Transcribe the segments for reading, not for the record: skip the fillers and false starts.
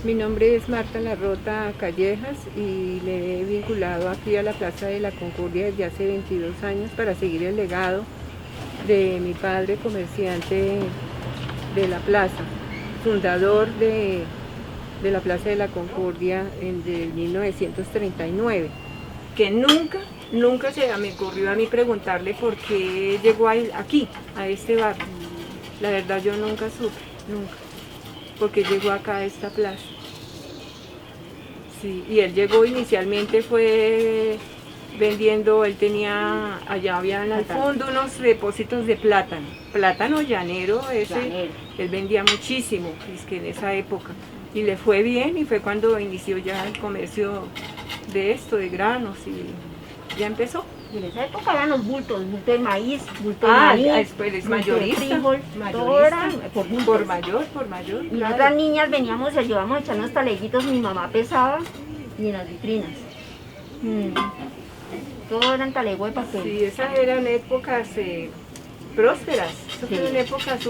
Mi nombre es Marta Larrota Callejas y me he vinculado aquí a la Plaza de la Concordia desde hace 22 años para seguir el legado de mi padre, comerciante de la plaza, fundador de la Plaza de la Concordia en 1939, que nunca se me ocurrió a mí preguntarle por qué llegó aquí, a este barrio. La verdad yo nunca supe, nunca, porque llegó acá a esta plaza. Sí, y él llegó inicialmente fue vendiendo, él tenía, allá habían al fondo unos depósitos de plátano llanero, él vendía muchísimo, es que en esa época, y le fue bien y fue cuando inició ya el comercio de esto, de granos, y ya empezó. Y en esa época eran los bultos de maíz, bulto de maíz, después es mayorista, de frijol, todo era por bultos. Por mayor. Y claro. nosotras niñas veníamos y ayudábamos a echar unos taleguitos, mi mamá pesaba y en las vitrinas. Todo eran talegos de papel. Sí, esas eran épocas prósperas, esas Sí. fueron épocas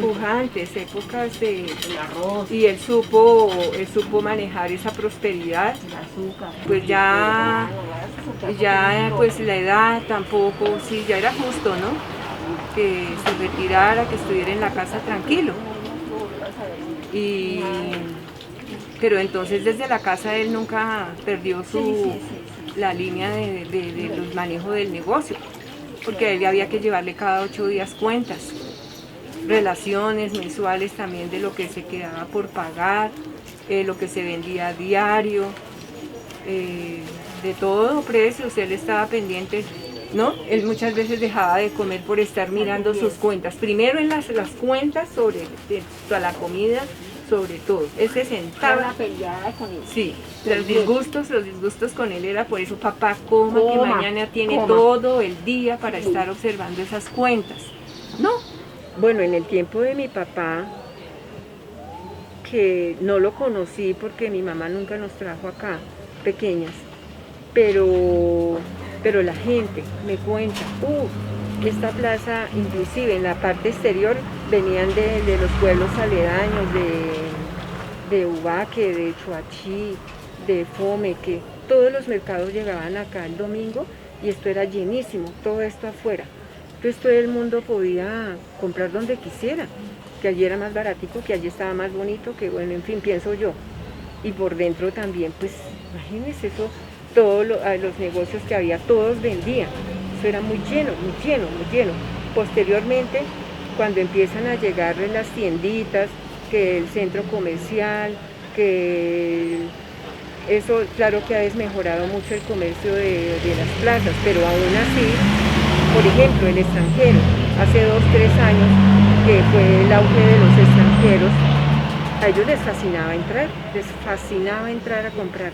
pujantes, épocas de... El arroz, Y él supo manejar esa prosperidad. el azúcar. Pues ya pues la edad tampoco, sí, ya era justo, ¿no? Que se retirara, que estuviera en la casa tranquilo. Pero entonces desde la casa él nunca perdió la línea de los manejos del negocio, porque a él había que llevarle cada 8 días cuentas, relaciones mensuales también de lo que se quedaba por pagar, lo que se vendía a diario, de todo precios, él estaba pendiente, ¿no? Él muchas veces dejaba de comer por estar mirando sus cuentas, primero en las cuentas sobre toda la comida, sobre todo. Él se sentaba. Una peleada con él. Sí, los disgustos con él era por eso, papá, coma, que mañana tiene coma. todo el día para estar observando esas cuentas. No. Bueno, en el tiempo de mi papá, que no lo conocí porque mi mamá nunca nos trajo acá, pequeñas, pero la gente me cuenta, esta plaza, inclusive en la parte exterior, venían de los pueblos aledaños, de Ubaque, de Chuachí, de Fome, que todos los mercados llegaban acá el domingo y esto era llenísimo, todo esto afuera. Entonces todo el mundo podía comprar donde quisiera, que allí era más baratico, que allí estaba más bonito, que bueno, en fin, pienso yo. Y por dentro también, pues, imagínense eso, todos los negocios que había, todos vendían. Eso era muy lleno, muy lleno, muy lleno. Posteriormente, cuando empiezan a llegar las tienditas, que el centro comercial, que eso claro que ha desmejorado mucho el comercio de las plazas, pero aún así, por ejemplo, el extranjero, hace 2, 3 años, que fue el auge de los extranjeros, a ellos les fascinaba entrar a comprar.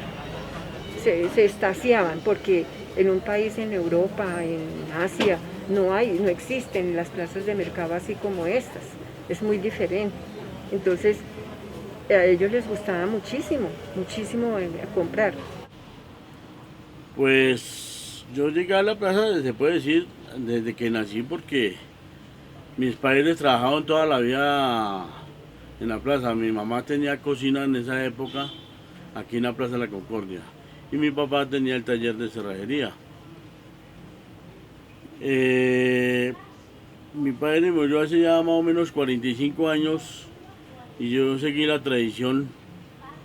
Se extasiaban porque en un país en Europa, en Asia, no existen las plazas de mercado así como estas, es muy diferente. Entonces a ellos les gustaba muchísimo comprar. Pues yo llegué a la plaza, se puede decir, desde que nací, porque mis padres trabajaban toda la vida en la plaza. Mi mamá tenía cocina en esa época, aquí en la Plaza de la Concordia, y mi papá tenía el taller de cerrajería. Mi padre murió hace ya más o menos 45 años y yo seguí la tradición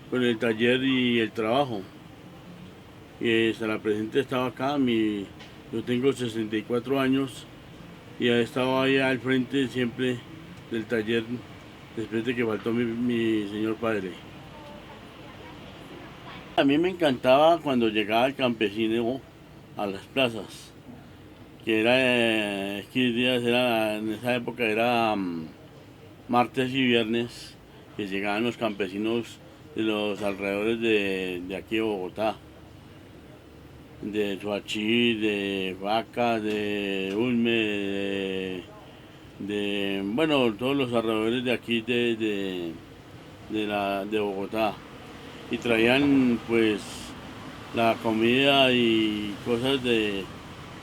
con el taller y el trabajo. Y hasta la presente estaba acá, yo tengo 64 años y he estado ahí al frente siempre del taller después de que faltó mi señor padre. A mí me encantaba cuando llegaba el campesino a las plazas, que en esa época era martes y viernes, que llegaban los campesinos de los alrededores de aquí de Bogotá, de Chuachí, de Vaca, de Ulme, bueno, todos los alrededores de aquí de Bogotá, y traían pues la comida y cosas de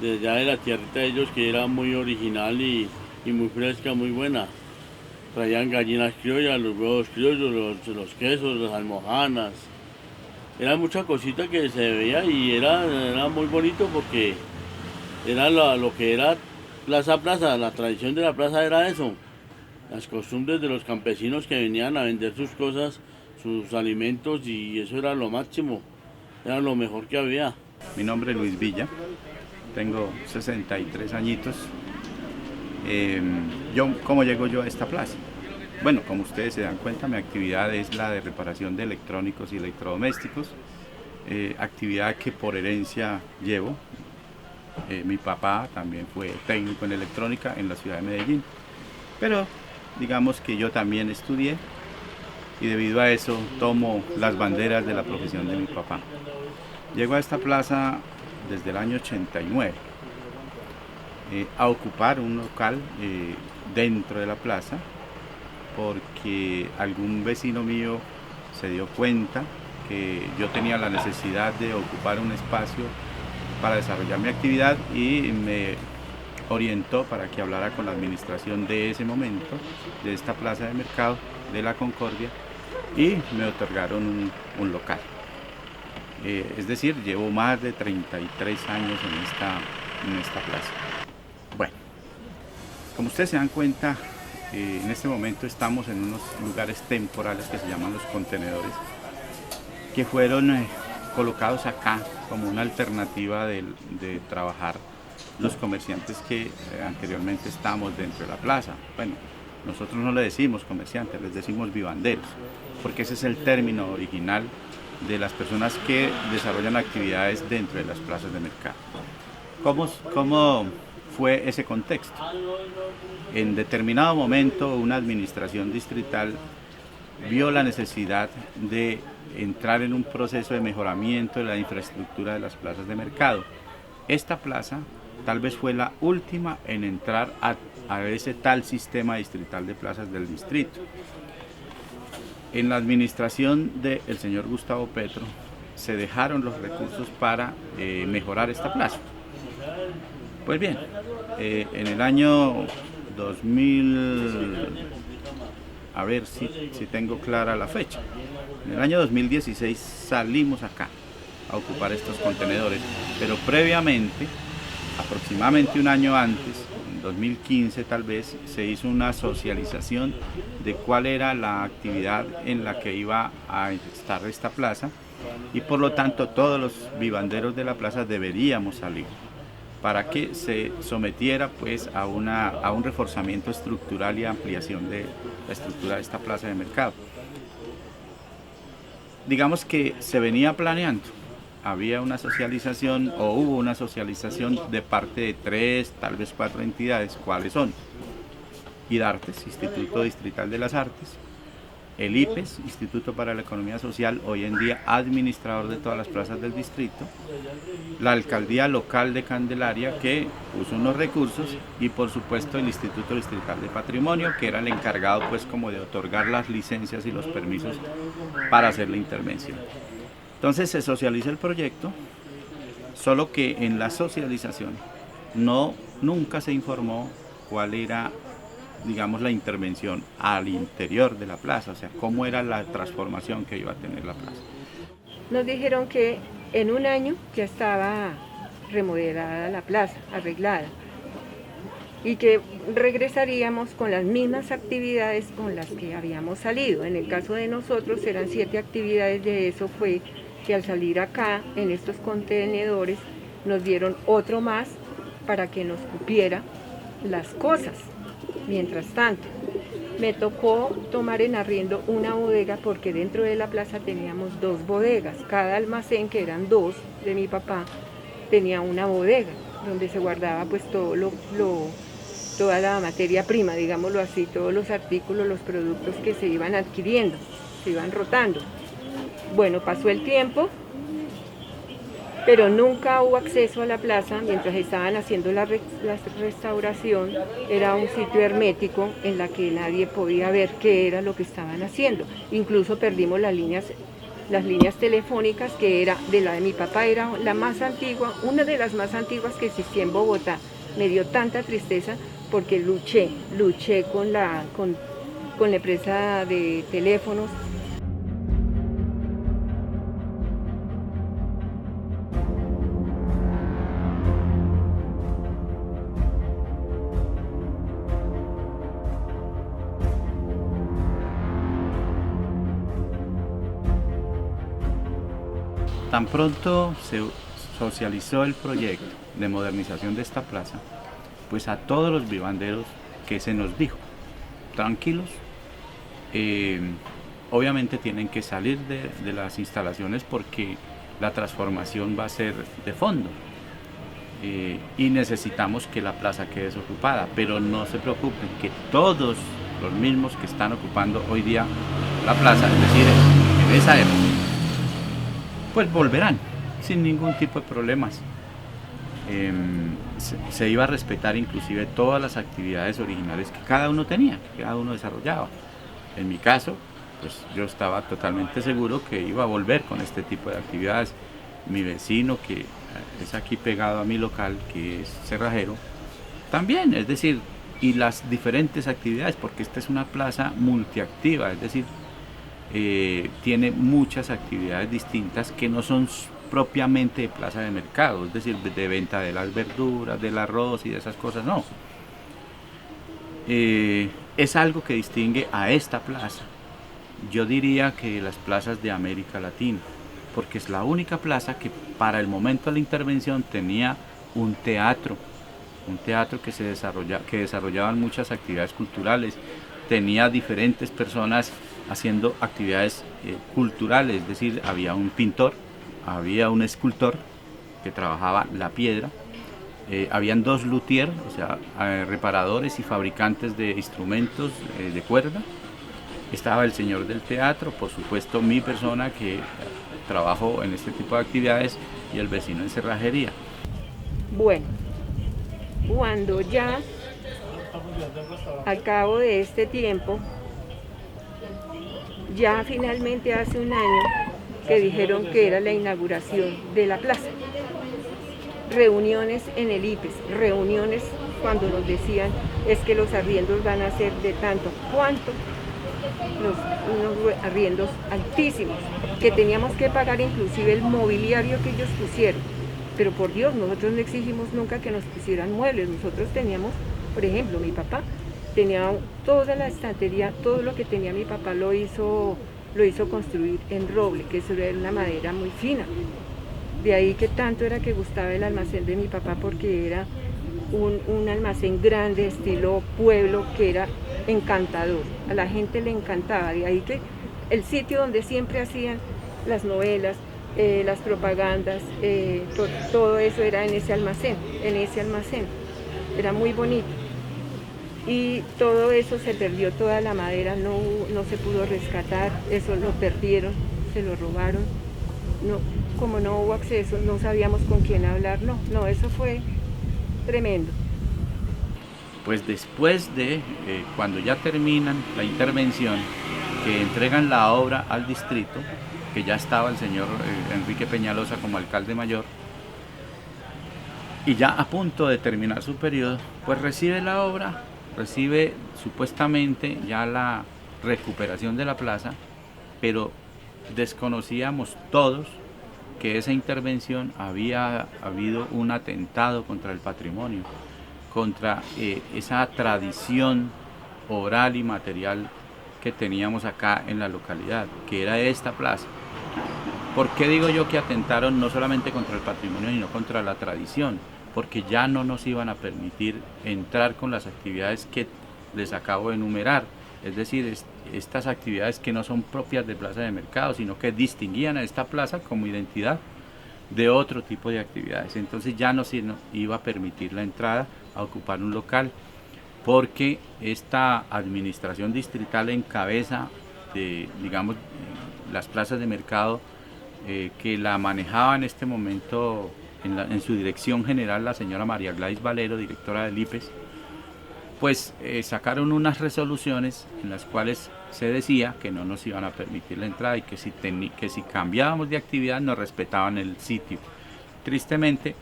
allá de la tierrita de ellos, que era muy original y muy fresca, muy buena. traían gallinas criollas, los huevos criollos, los quesos, las almojánas. Era mucha cosita que se veía y era muy bonito porque era lo que era Plaza, la tradición de la plaza era eso, las costumbres de los campesinos que venían a vender sus cosas, sus alimentos y eso era lo máximo, era lo mejor que había. Mi nombre es Luis Villa, tengo 63 añitos. ¿Cómo llego yo a esta plaza? Bueno, como ustedes se dan cuenta, mi actividad es la de reparación de electrónicos y electrodomésticos, actividad que por herencia llevo. Mi papá también fue técnico en electrónica en la ciudad de Medellín, pero digamos que yo también estudié y debido a eso tomo las banderas de la profesión de mi papá. Llego a esta plaza desde el año 89 a ocupar un local dentro de la plaza porque algún vecino mío se dio cuenta que yo tenía la necesidad de ocupar un espacio para desarrollar mi actividad y me orientó para que hablara con la administración de ese momento, de esta plaza de mercado, de la Concordia, y me otorgaron un local. Es decir, llevo más de 33 años en esta plaza. Bueno, como ustedes se dan cuenta, en este momento estamos en unos lugares temporales que se llaman los contenedores, que fueron colocados acá como una alternativa de trabajar los comerciantes que anteriormente estábamos dentro de la plaza. Bueno, nosotros no le decimos comerciantes, les decimos vivanderos, porque ese es el término original de las personas que desarrollan actividades dentro de las plazas de mercado. ¿Cómo fue ese contexto? En determinado momento una administración distrital vio la necesidad de entrar en un proceso de mejoramiento de la infraestructura de las plazas de mercado. Esta plaza tal vez fue la última en entrar a ese tal sistema distrital de plazas del distrito. En la administración del señor Gustavo Petro se dejaron los recursos para mejorar esta plaza. Pues bien, en el año 2000, a ver si tengo clara la fecha, en el año 2016 salimos acá a ocupar estos contenedores, pero previamente, aproximadamente un año antes, en 2015 tal vez, se hizo una socialización de cuál era la actividad en la que iba a estar esta plaza y por lo tanto todos los vivanderos de la plaza deberíamos salir para que se sometiera pues a un reforzamiento estructural y ampliación de la estructura de esta plaza de mercado. Digamos que se venía planeando, había una socialización o hubo una socialización de parte de 3, tal vez 4 entidades, ¿cuáles son? IDARTES, Instituto Distrital de las Artes, el IPES, Instituto para la Economía Social, hoy en día administrador de todas las plazas del distrito, la Alcaldía Local de Candelaria, que puso unos recursos, y por supuesto el Instituto Distrital de Patrimonio, que era el encargado pues como de otorgar las licencias y los permisos para hacer la intervención. Entonces se socializa el proyecto, solo que en la socialización nunca se informó cuál era, digamos, la intervención al interior de la plaza, o sea, cómo era la transformación que iba a tener la plaza. Nos dijeron que en un año ya estaba remodelada la plaza, arreglada, y que regresaríamos con las mismas actividades con las que habíamos salido. En el caso de nosotros eran 7 actividades, de eso fue que al salir acá en estos contenedores nos dieron otro más para que nos cupiera las cosas. Mientras tanto, me tocó tomar en arriendo una bodega porque dentro de la plaza teníamos 2 bodegas. Cada almacén, que eran 2 de mi papá, tenía una bodega donde se guardaba pues toda la materia prima, digámoslo así, todos los artículos, los productos que se iban adquiriendo, se iban rotando. Bueno, pasó el tiempo, pero nunca hubo acceso a la plaza mientras estaban haciendo la restauración. Era un sitio hermético en la que nadie podía ver qué era lo que estaban haciendo. Incluso perdimos las líneas telefónicas, que era de la de mi papá, era la más antigua, una de las más antiguas que existía en Bogotá. Me dio tanta tristeza porque luché con la empresa de teléfonos. Tan pronto se socializó el proyecto de modernización de esta plaza, pues a todos los vivanderos que se nos dijo, tranquilos, obviamente tienen que salir de las instalaciones porque la transformación va a ser de fondo y necesitamos que la plaza quede desocupada, pero no se preocupen que todos los mismos que están ocupando hoy día la plaza, es decir, en esa época, pues volverán sin ningún tipo de problemas. Se iba a respetar inclusive todas las actividades originales que cada uno tenía, que cada uno desarrollaba. En mi caso, pues yo estaba totalmente seguro que iba a volver con este tipo de actividades. Mi vecino, que es aquí pegado a mi local, que es cerrajero, también, es decir, y las diferentes actividades, porque esta es una plaza multiactiva, es decir, tiene muchas actividades distintas que no son propiamente de plaza de mercado, es decir, de venta de las verduras, del arroz y de esas cosas, no. Es algo que distingue a esta plaza, yo diría que las plazas de América Latina, porque es la única plaza que para el momento de la intervención tenía un teatro que desarrollaban muchas actividades culturales, tenía diferentes personas haciendo actividades culturales, es decir, había un pintor, había un escultor que trabajaba la piedra, habían dos luthiers, o sea, reparadores y fabricantes de instrumentos de cuerda, estaba el señor del teatro, por supuesto mi persona que trabajo en este tipo de actividades y el vecino en cerrajería. Bueno, cuando ya al cabo de este tiempo, ya finalmente hace un año que dijeron que era la inauguración de la plaza. Reuniones en el IPES, reuniones cuando nos decían es que los arriendos van a ser de tanto, ¿cuánto? Unos arriendos altísimos, que teníamos que pagar inclusive el mobiliario que ellos pusieron. Pero por Dios, nosotros no exigimos nunca que nos pusieran muebles, nosotros teníamos, por ejemplo, mi papá tenía toda la estantería, todo lo que tenía mi papá lo hizo construir en roble, que eso era una madera muy fina. De ahí que tanto era que gustaba el almacén de mi papá, porque era un almacén grande, estilo pueblo, que era encantador, a la gente le encantaba. De ahí que el sitio donde siempre hacían las novelas, las propagandas, todo eso era en ese almacén, era muy bonito. Y todo eso se perdió, toda la madera no se pudo rescatar, eso lo perdieron, se lo robaron, como no hubo acceso, no sabíamos con quién hablar, no, eso fue tremendo. Pues después de cuando ya terminan la intervención, que entregan la obra al distrito, que ya estaba el señor Enrique Peñalosa como alcalde mayor, y ya a punto de terminar su periodo, pues recibe la obra, recibe supuestamente ya la recuperación de la plaza, pero desconocíamos todos que esa intervención había habido un atentado contra el patrimonio, contra esa tradición oral y material que teníamos acá en la localidad, que era esta plaza. ¿Por qué digo yo que atentaron no solamente contra el patrimonio, sino contra la tradición? Porque ya no nos iban a permitir entrar con las actividades que les acabo de enumerar, es decir, estas actividades que no son propias de plaza de mercado, sino que distinguían a esta plaza como identidad de otro tipo de actividades. Entonces ya no se iba a permitir la entrada a ocupar un local, porque esta administración distrital en cabeza de, digamos, las plazas de mercado que la manejaba en este momento en su dirección general la señora María Gladys Valero, directora del IPES, pues sacaron unas resoluciones en las cuales se decía que no nos iban a permitir la entrada y que si cambiábamos de actividad nos respetaban el sitio. Tristemente,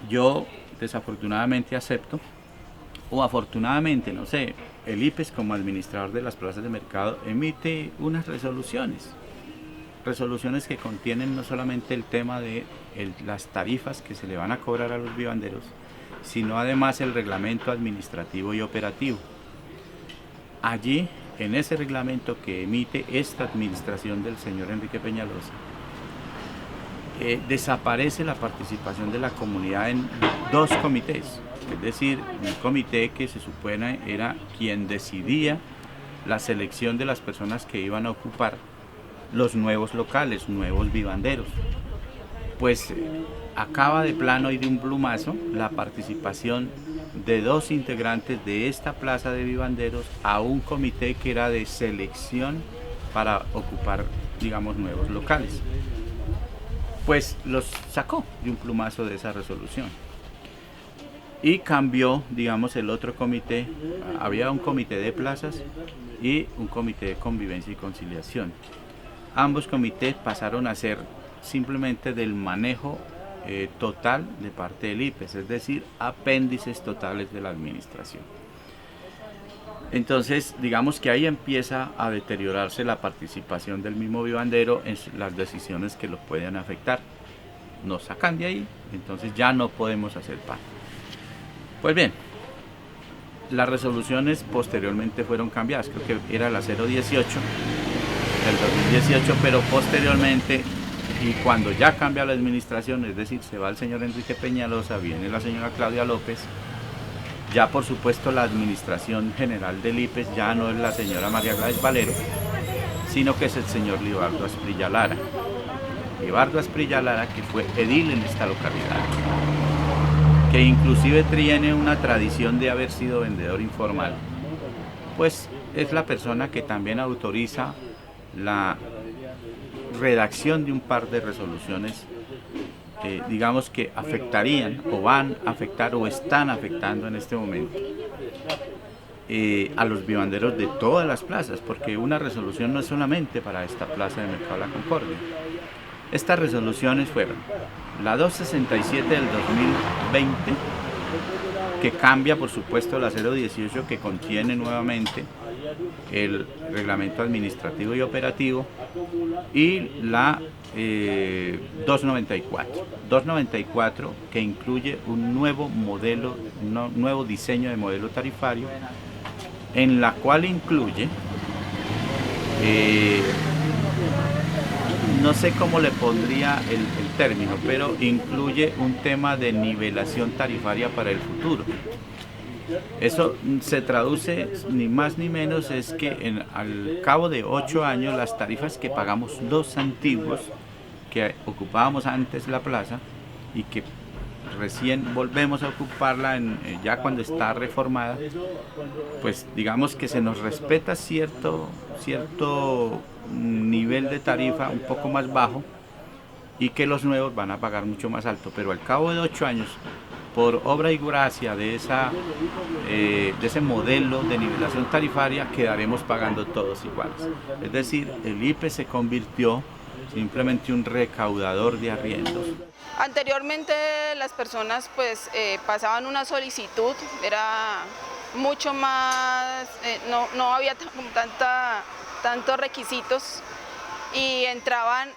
yo desafortunadamente acepto o afortunadamente, no sé, el IPES como administrador de las plazas de mercado emite unas resoluciones que contienen no solamente el tema de las tarifas que se le van a cobrar a los vivanderos, sino además el reglamento administrativo y operativo. Allí, en ese reglamento que emite esta administración del señor Enrique Peñalosa, desaparece la participación de la comunidad en dos comités, es decir, un comité que se supone era quien decidía la selección de las personas que iban a ocupar los nuevos locales, nuevos vivanderos. Pues acaba de plano y de un plumazo la participación de dos integrantes de esta plaza de vivanderos a un comité que era de selección para ocupar, digamos, nuevos locales. Pues los sacó de un plumazo de esa resolución y cambió, digamos, el otro comité. Había un comité de plazas y un comité de convivencia y conciliación. Ambos comités pasaron a ser simplemente del manejo total de parte del IPES, es decir, apéndices totales de la administración. Entonces, digamos que ahí empieza a deteriorarse la participación del mismo vivandero en las decisiones que lo pueden afectar. Nos sacan de ahí, entonces ya no podemos hacer parte. Pues bien, las resoluciones posteriormente fueron cambiadas, creo que era la 018 del 2018, pero posteriormente, y cuando ya cambia la administración, es decir, se va el señor Enrique Peñalosa, viene la señora Claudia López, ya por supuesto la administración general del IPES ya no es la señora María Gladys Valero, sino que es el señor Libardo Asprilla Lara. Libardo Asprilla Lara, que fue edil en esta localidad, que inclusive tiene una tradición de haber sido vendedor informal, pues es la persona que también autoriza la redacción de un par de resoluciones digamos que afectarían o van a afectar o están afectando en este momento a los vivanderos de todas las plazas, porque una resolución no es solamente para esta plaza de Mercado La Concordia. Estas resoluciones fueron la 267 del 2020, que cambia por supuesto la 018, que contiene nuevamente el reglamento administrativo y operativo, y la 294 que incluye un nuevo modelo, un nuevo diseño de modelo tarifario, en la cual incluye no sé cómo le pondría el término, pero incluye un tema de nivelación tarifaria para el futuro. Eso se traduce ni más ni menos es que al cabo de 8 años las tarifas que pagamos los antiguos, que ocupábamos antes la plaza y que recién volvemos a ocuparla ya cuando está reformada, pues digamos que se nos respeta cierto nivel de tarifa un poco más bajo y que los nuevos van a pagar mucho más alto, pero al cabo de 8 años, por obra y gracia de ese modelo de nivelación tarifaria, quedaremos pagando todos iguales. Es decir, el IPE se convirtió simplemente un recaudador de arriendos. Anteriormente las personas pues pasaban una solicitud, era mucho más, no había tantos requisitos y entraban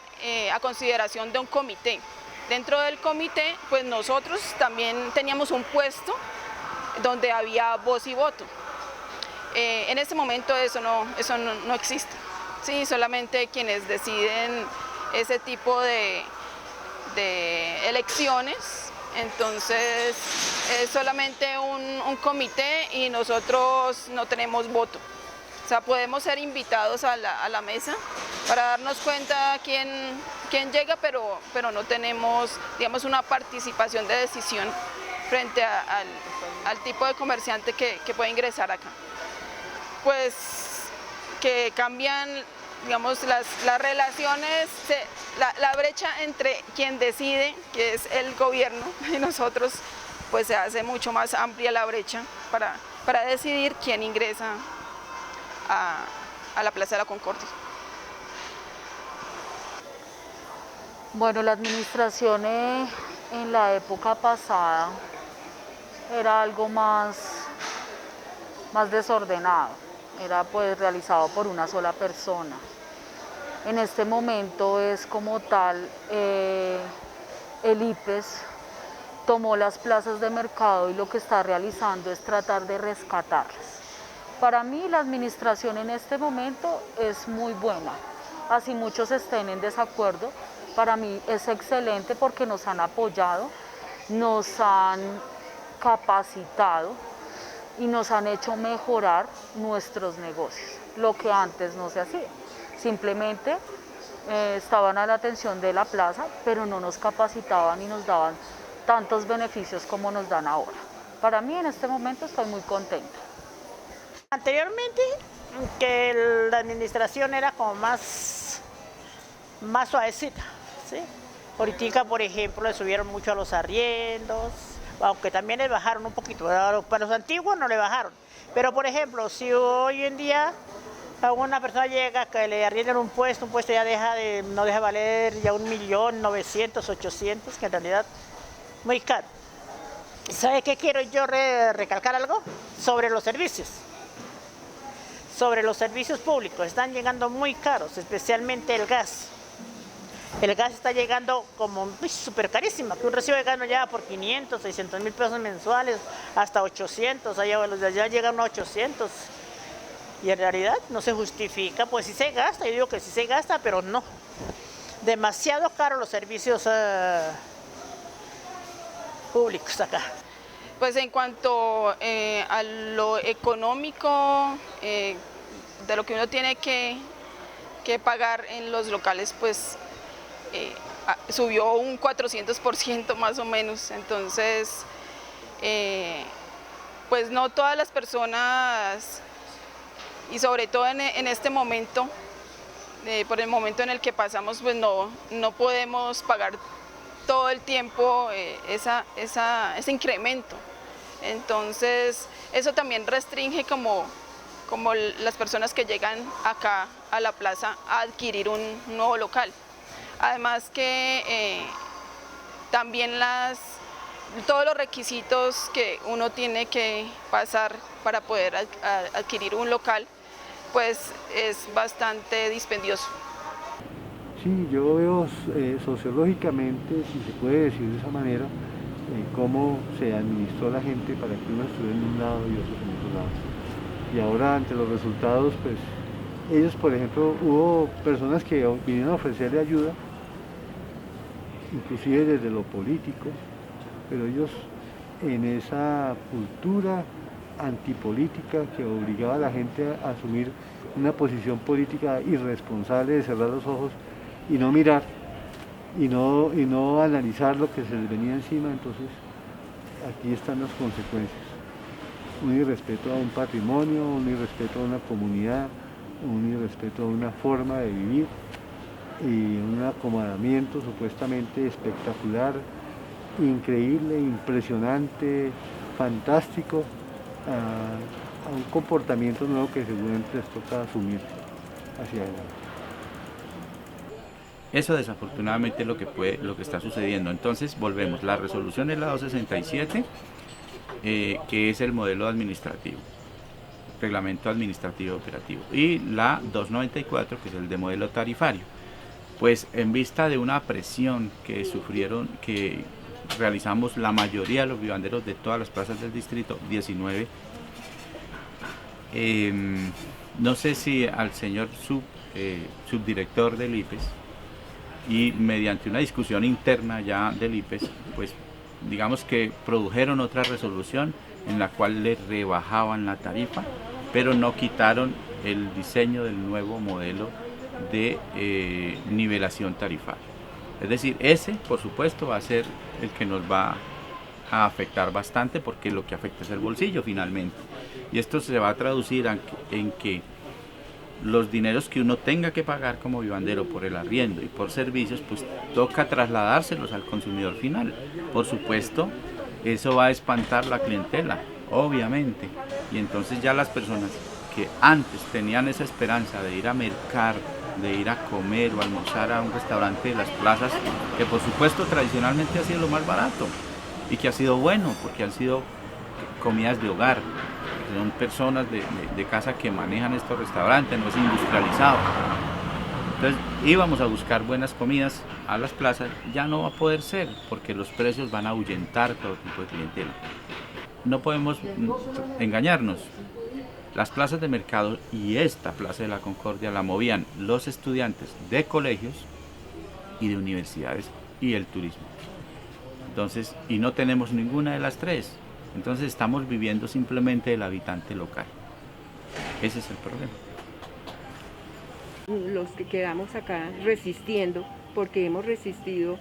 a consideración de un comité. Dentro del comité pues nosotros también teníamos un puesto donde había voz y voto. En este momento eso no existe. Sí, solamente quienes deciden ese tipo de elecciones, entonces es solamente un comité y nosotros no tenemos voto. O sea, podemos ser invitados a la mesa para darnos cuenta quién llega, pero no tenemos, digamos, una participación de decisión frente al tipo de comerciante que puede ingresar acá. Pues que cambian, digamos, las relaciones, la brecha entre quien decide, que es el gobierno, y nosotros, pues se hace mucho más amplia la brecha para decidir quién ingresa a la Plaza de la Concordia. Bueno, la administración en la época pasada era algo más más desordenado, era pues realizado por una sola persona. En este momento es como tal, el IPES tomó las plazas de mercado y lo que está realizando es tratar de rescatarlas. Para mí la administración en este momento es muy buena, así muchos estén en desacuerdo, para mí es excelente porque nos han apoyado, nos han capacitado y nos han hecho mejorar nuestros negocios, lo que antes no se hacía. Simplemente estaban a la atención de la plaza, pero no nos capacitaban y nos daban tantos beneficios como nos dan ahora. Para mí en este momento estoy muy contenta. Anteriormente, que la administración era como más suavecita, ¿sí? Ahorita, por ejemplo, le subieron mucho a los arriendos, aunque también le bajaron un poquito. Para los antiguos no le bajaron. Pero, por ejemplo, si hoy en día a una persona llega que le arrienden un puesto ya no deja valer ya 1.900.000, 800.000, que en realidad muy caro. ¿Sabe qué quiero yo recalcar algo? Sobre los servicios. Sobre los servicios públicos, están llegando muy caros, especialmente el gas. El gas está llegando como súper carísimo, que un recibo de gas no llega por 500, 600.000 pesos mensuales, hasta 800, allá los de allá llegan a 800. Y en realidad no se justifica, pues sí se gasta, yo digo que sí se gasta, pero no. Demasiado caro los servicios públicos acá. Pues en cuanto a lo económico, de lo que uno tiene que pagar en los locales, pues subió un 400% más o menos. Entonces, pues no todas las personas, y sobre todo en este momento, por el momento en el que pasamos, pues no podemos pagar todo el tiempo ese incremento. Entonces eso también restringe como las personas que llegan acá a la plaza a adquirir un nuevo local. Además que también todos los requisitos que uno tiene que pasar para poder adquirir un local, pues es bastante dispendioso. Sí, yo veo sociológicamente, si se puede decir de esa manera, cómo se administró la gente para que unos estuvieran en un lado y otros en otro lado. Y ahora ante los resultados, pues ellos, por ejemplo, hubo personas que vinieron a ofrecerle ayuda, inclusive desde lo político, pero ellos en esa cultura antipolítica que obligaba a la gente a asumir una posición política irresponsable de cerrar los ojos y no mirar y no analizar lo que se les venía encima, entonces aquí están las consecuencias. Un irrespeto a un patrimonio, un irrespeto a una comunidad, un irrespeto a una forma de vivir y un acomodamiento supuestamente espectacular, increíble, impresionante, fantástico, a un comportamiento nuevo que seguramente les toca asumir hacia adelante. Eso desafortunadamente es lo que está sucediendo. Entonces volvemos, la resolución es la 267, que es el modelo administrativo, reglamento administrativo operativo, y la 294, que es el de modelo tarifario. Pues en vista de una presión que realizamos la mayoría de los vivanderos de todas las plazas del distrito 19, no sé si al señor subdirector del IPES, y mediante una discusión interna ya del IPES, pues digamos que produjeron otra resolución en la cual le rebajaban la tarifa, pero no quitaron el diseño del nuevo modelo de nivelación tarifaria. Es decir, ese por supuesto va a ser el que nos va a afectar bastante, porque lo que afecta es el bolsillo finalmente, y esto se va a traducir en que los dineros que uno tenga que pagar como vivandero por el arriendo y por servicios, pues toca trasladárselos al consumidor final. Por supuesto, eso va a espantar la clientela, obviamente, y entonces ya las personas que antes tenían esa esperanza de ir a mercar, de ir a comer o almorzar a un restaurante de las plazas, que por supuesto tradicionalmente ha sido lo más barato y que ha sido bueno porque han sido comidas de hogar, son personas de casa que manejan estos restaurantes, no es industrializado. Entonces íbamos a buscar buenas comidas a las plazas, ya no va a poder ser, porque los precios van a ahuyentar todo tipo de clientela. No podemos engañarnos. Las plazas de mercado y esta Plaza de la Concordia la movían los estudiantes de colegios y de universidades y el turismo. Entonces, y no tenemos ninguna de las tres. Entonces estamos viviendo simplemente del habitante local. Ese es el problema. Los que quedamos acá resistiendo, porque hemos resistido,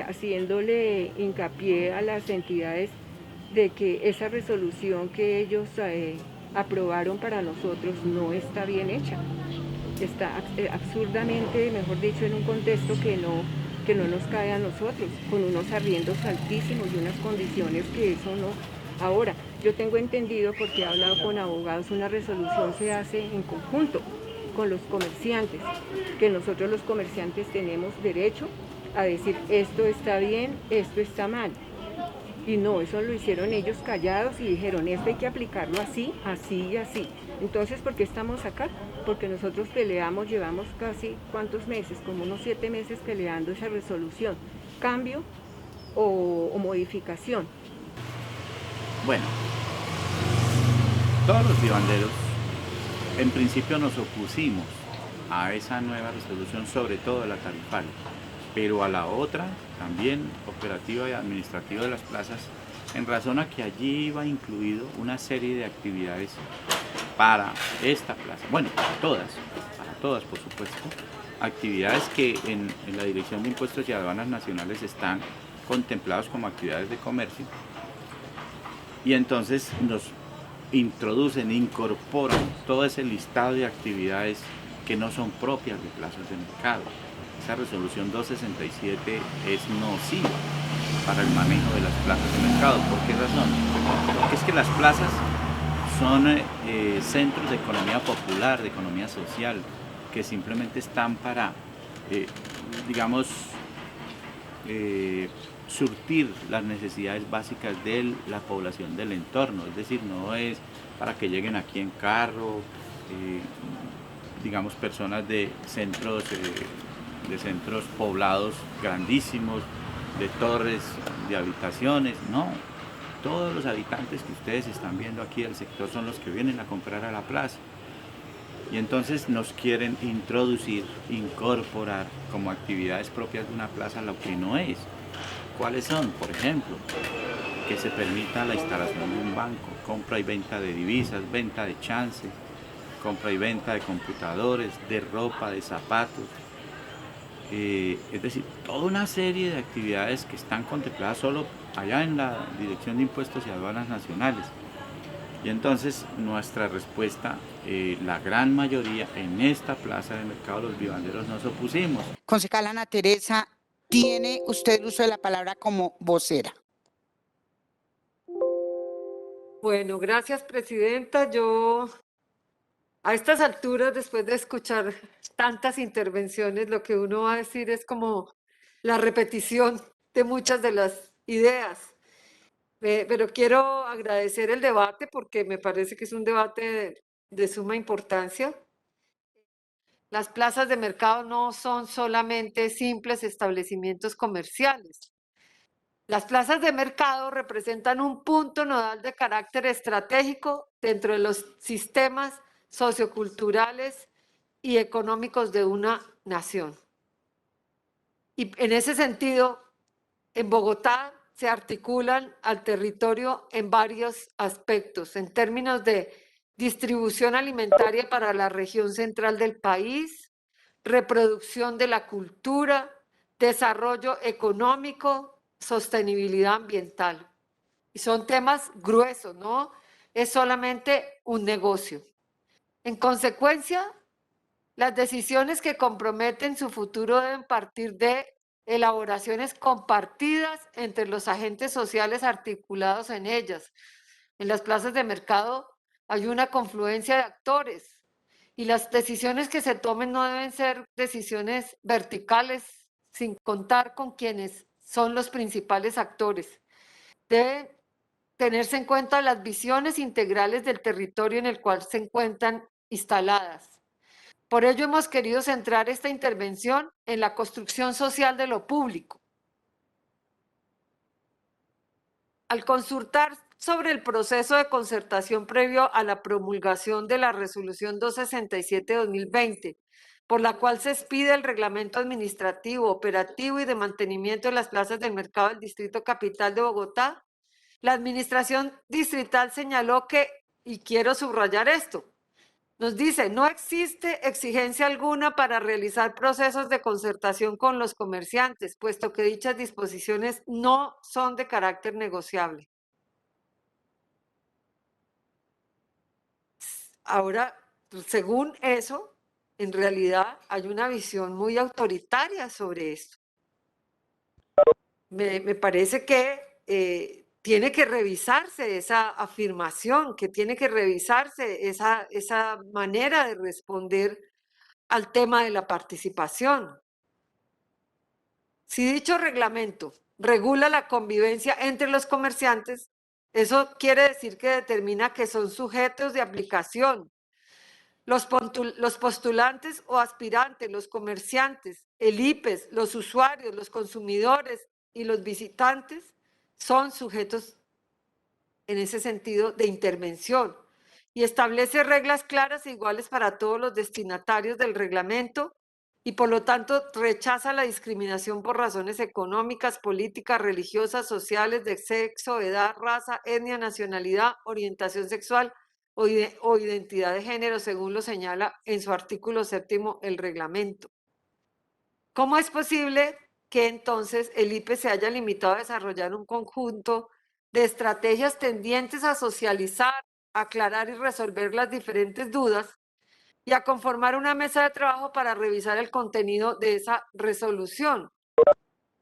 haciéndole hincapié a las entidades de que esa resolución que ellos aprobaron para nosotros no está bien hecha. Está absurdamente, mejor dicho, en un contexto que no nos cae a nosotros, con unos arriendos altísimos y unas condiciones que eso no. Ahora, yo tengo entendido, porque he hablado con abogados, una resolución se hace en conjunto con los comerciantes, que nosotros los comerciantes tenemos derecho a decir esto está bien, esto está mal. Y no, eso lo hicieron ellos callados y dijeron, esto hay que aplicarlo así, así y así. Entonces, ¿por qué estamos acá? Porque nosotros peleamos, llevamos casi, ¿cuántos meses? Como unos 7 meses peleando esa resolución. Cambio o modificación. Bueno, todos los vivanderos en principio nos opusimos a esa nueva resolución, sobre todo a la tarifaria, pero a la otra, también operativa y administrativa de las plazas, en razón a que allí iba incluido una serie de actividades para esta plaza, bueno, para todas por supuesto, actividades que en la Dirección de Impuestos y Aduanas Nacionales están contemplados como actividades de comercio, y entonces nos introducen, incorporan todo ese listado de actividades que no son propias de plazas de mercado. Esa resolución 267 es nociva para el manejo de las plazas de mercado. ¿Por qué razón? Porque es que las plazas son centros de economía popular, de economía social, que simplemente están para, digamos, surtir las necesidades básicas de la población del entorno. Es decir, no es para que lleguen aquí en carro, digamos, personas de centros poblados grandísimos, de torres de habitaciones, no. Todos los habitantes que ustedes están viendo aquí del sector son los que vienen a comprar a la plaza. Y entonces nos quieren introducir, incorporar como actividades propias de una plaza lo que no es. ¿Cuáles son? Por ejemplo, que se permita la instalación de un banco, compra y venta de divisas, venta de chance, compra y venta de computadores, de ropa, de zapatos. Es decir, toda una serie de actividades que están contempladas solo allá en la Dirección de Impuestos y Aduanas Nacionales. Y entonces nuestra respuesta, la gran mayoría en esta plaza de mercado, los vivanderos nos opusimos. Concejal Ana Teresa, tiene usted el uso de la palabra como vocera. Bueno, gracias, presidenta. Yo, a estas alturas, después de escuchar tantas intervenciones, lo que uno va a decir es como la repetición de muchas de las ideas. Pero quiero agradecer el debate porque me parece que es un debate de suma importancia. Las plazas de mercado no son solamente simples establecimientos comerciales. Las plazas de mercado representan un punto nodal de carácter estratégico dentro de los sistemas socioculturales y económicos de una nación. Y en ese sentido, en Bogotá se articulan al territorio en varios aspectos, en términos de distribución alimentaria para la región central del país, reproducción de la cultura, desarrollo económico, sostenibilidad ambiental. Y son temas gruesos, ¿no? Es solamente un negocio. En consecuencia, las decisiones que comprometen su futuro deben partir de elaboraciones compartidas entre los agentes sociales articulados en ellas. En las plazas de mercado hay una confluencia de actores y las decisiones que se tomen no deben ser decisiones verticales sin contar con quienes son los principales actores. Deben tenerse en cuenta las visiones integrales del territorio en el cual se encuentran instaladas. Por ello hemos querido centrar esta intervención en la construcción social de lo público. Al consultar sobre el proceso de concertación previo a la promulgación de la Resolución 267-2020, por la cual se expide el reglamento administrativo, operativo y de mantenimiento de las plazas del mercado del Distrito Capital de Bogotá, la Administración Distrital señaló que, y quiero subrayar esto, nos dice, no existe exigencia alguna para realizar procesos de concertación con los comerciantes, puesto que dichas disposiciones no son de carácter negociable. Ahora, según eso, en realidad hay una visión muy autoritaria sobre esto. Me parece que tiene que revisarse esa afirmación, que tiene que revisarse esa manera de responder al tema de la participación. Si dicho reglamento regula la convivencia entre los comerciantes, eso quiere decir que determina que son sujetos de aplicación. Los postulantes o aspirantes, los comerciantes, el IPES, los usuarios, los consumidores y los visitantes son sujetos en ese sentido de intervención y establece reglas claras e iguales para todos los destinatarios del reglamento y por lo tanto rechaza la discriminación por razones económicas, políticas, religiosas, sociales, de sexo, edad, raza, etnia, nacionalidad, orientación sexual o identidad de género, según lo señala en su artículo 7º el reglamento. ¿Cómo es posible que entonces el IPE se haya limitado a desarrollar un conjunto de estrategias tendientes a socializar, aclarar y resolver las diferentes dudas y a conformar una mesa de trabajo para revisar el contenido de esa resolución?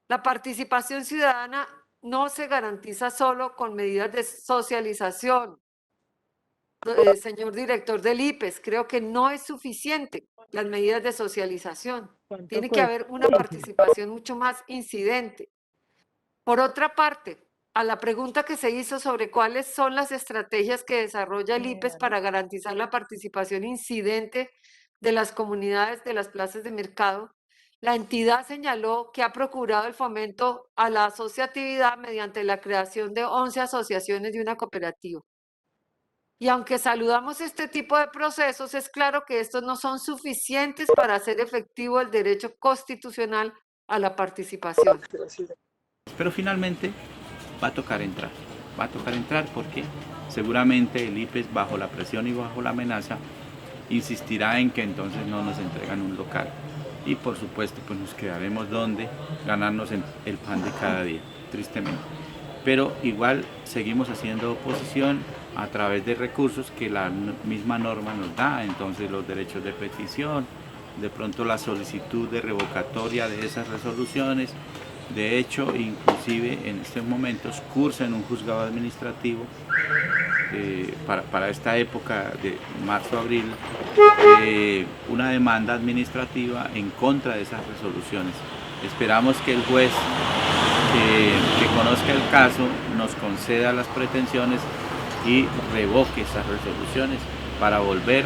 La participación ciudadana no se garantiza solo con medidas de socialización. Señor director del IPES, creo que no es suficiente las medidas de socialización. Tiene que haber una participación mucho más incidente. Por otra parte, a la pregunta que se hizo sobre cuáles son las estrategias que desarrolla el IPES para garantizar la participación incidente de las comunidades de las plazas de mercado, la entidad señaló que ha procurado el fomento a la asociatividad mediante la creación de 11 asociaciones y una cooperativa. Y aunque saludamos este tipo de procesos, es claro que estos no son suficientes para hacer efectivo el derecho constitucional a la participación. Pero finalmente va a tocar entrar porque seguramente el IPES, bajo la presión y bajo la amenaza, insistirá en que entonces no nos entregan un local y por supuesto pues nos quedaremos donde ganarnos el pan de cada día, tristemente. Pero igual seguimos haciendo oposición a través de recursos que la misma norma nos da, entonces los derechos de petición, de pronto la solicitud de revocatoria de esas resoluciones. De hecho, inclusive en estos momentos cursa en un juzgado administrativo para esta época de marzo-abril una demanda administrativa en contra de esas resoluciones. Esperamos que el juez que conozca el caso nos conceda las pretensiones y revoque esas resoluciones para volver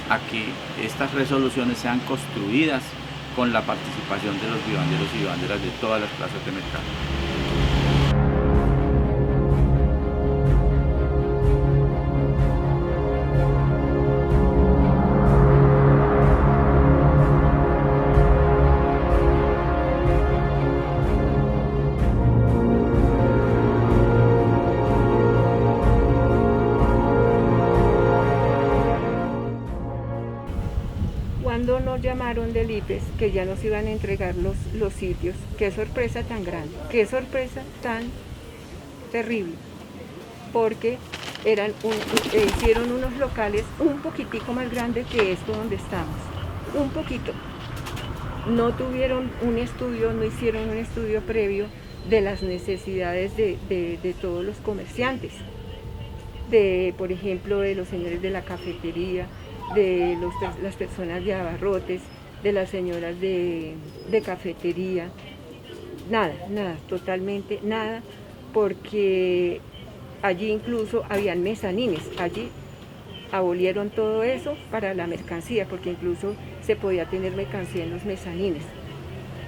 a que estas resoluciones sean construidas con la participación de los vivanderos y vivanderas de todas las plazas de mercado. Cuando nos llamaron del IPES que ya nos iban a entregar los sitios, qué sorpresa tan grande, qué sorpresa tan terrible, porque hicieron unos locales un poquitico más grandes que esto donde estamos, un poquito. No tuvieron un estudio, no hicieron un estudio previo de las necesidades de todos los comerciantes, por ejemplo, de los señores de la cafetería, de las personas de abarrotes, de las señoras de cafetería, nada, totalmente nada, porque allí incluso habían mezanines, allí abolieron todo eso para la mercancía, porque incluso se podía tener mercancía en los mezanines.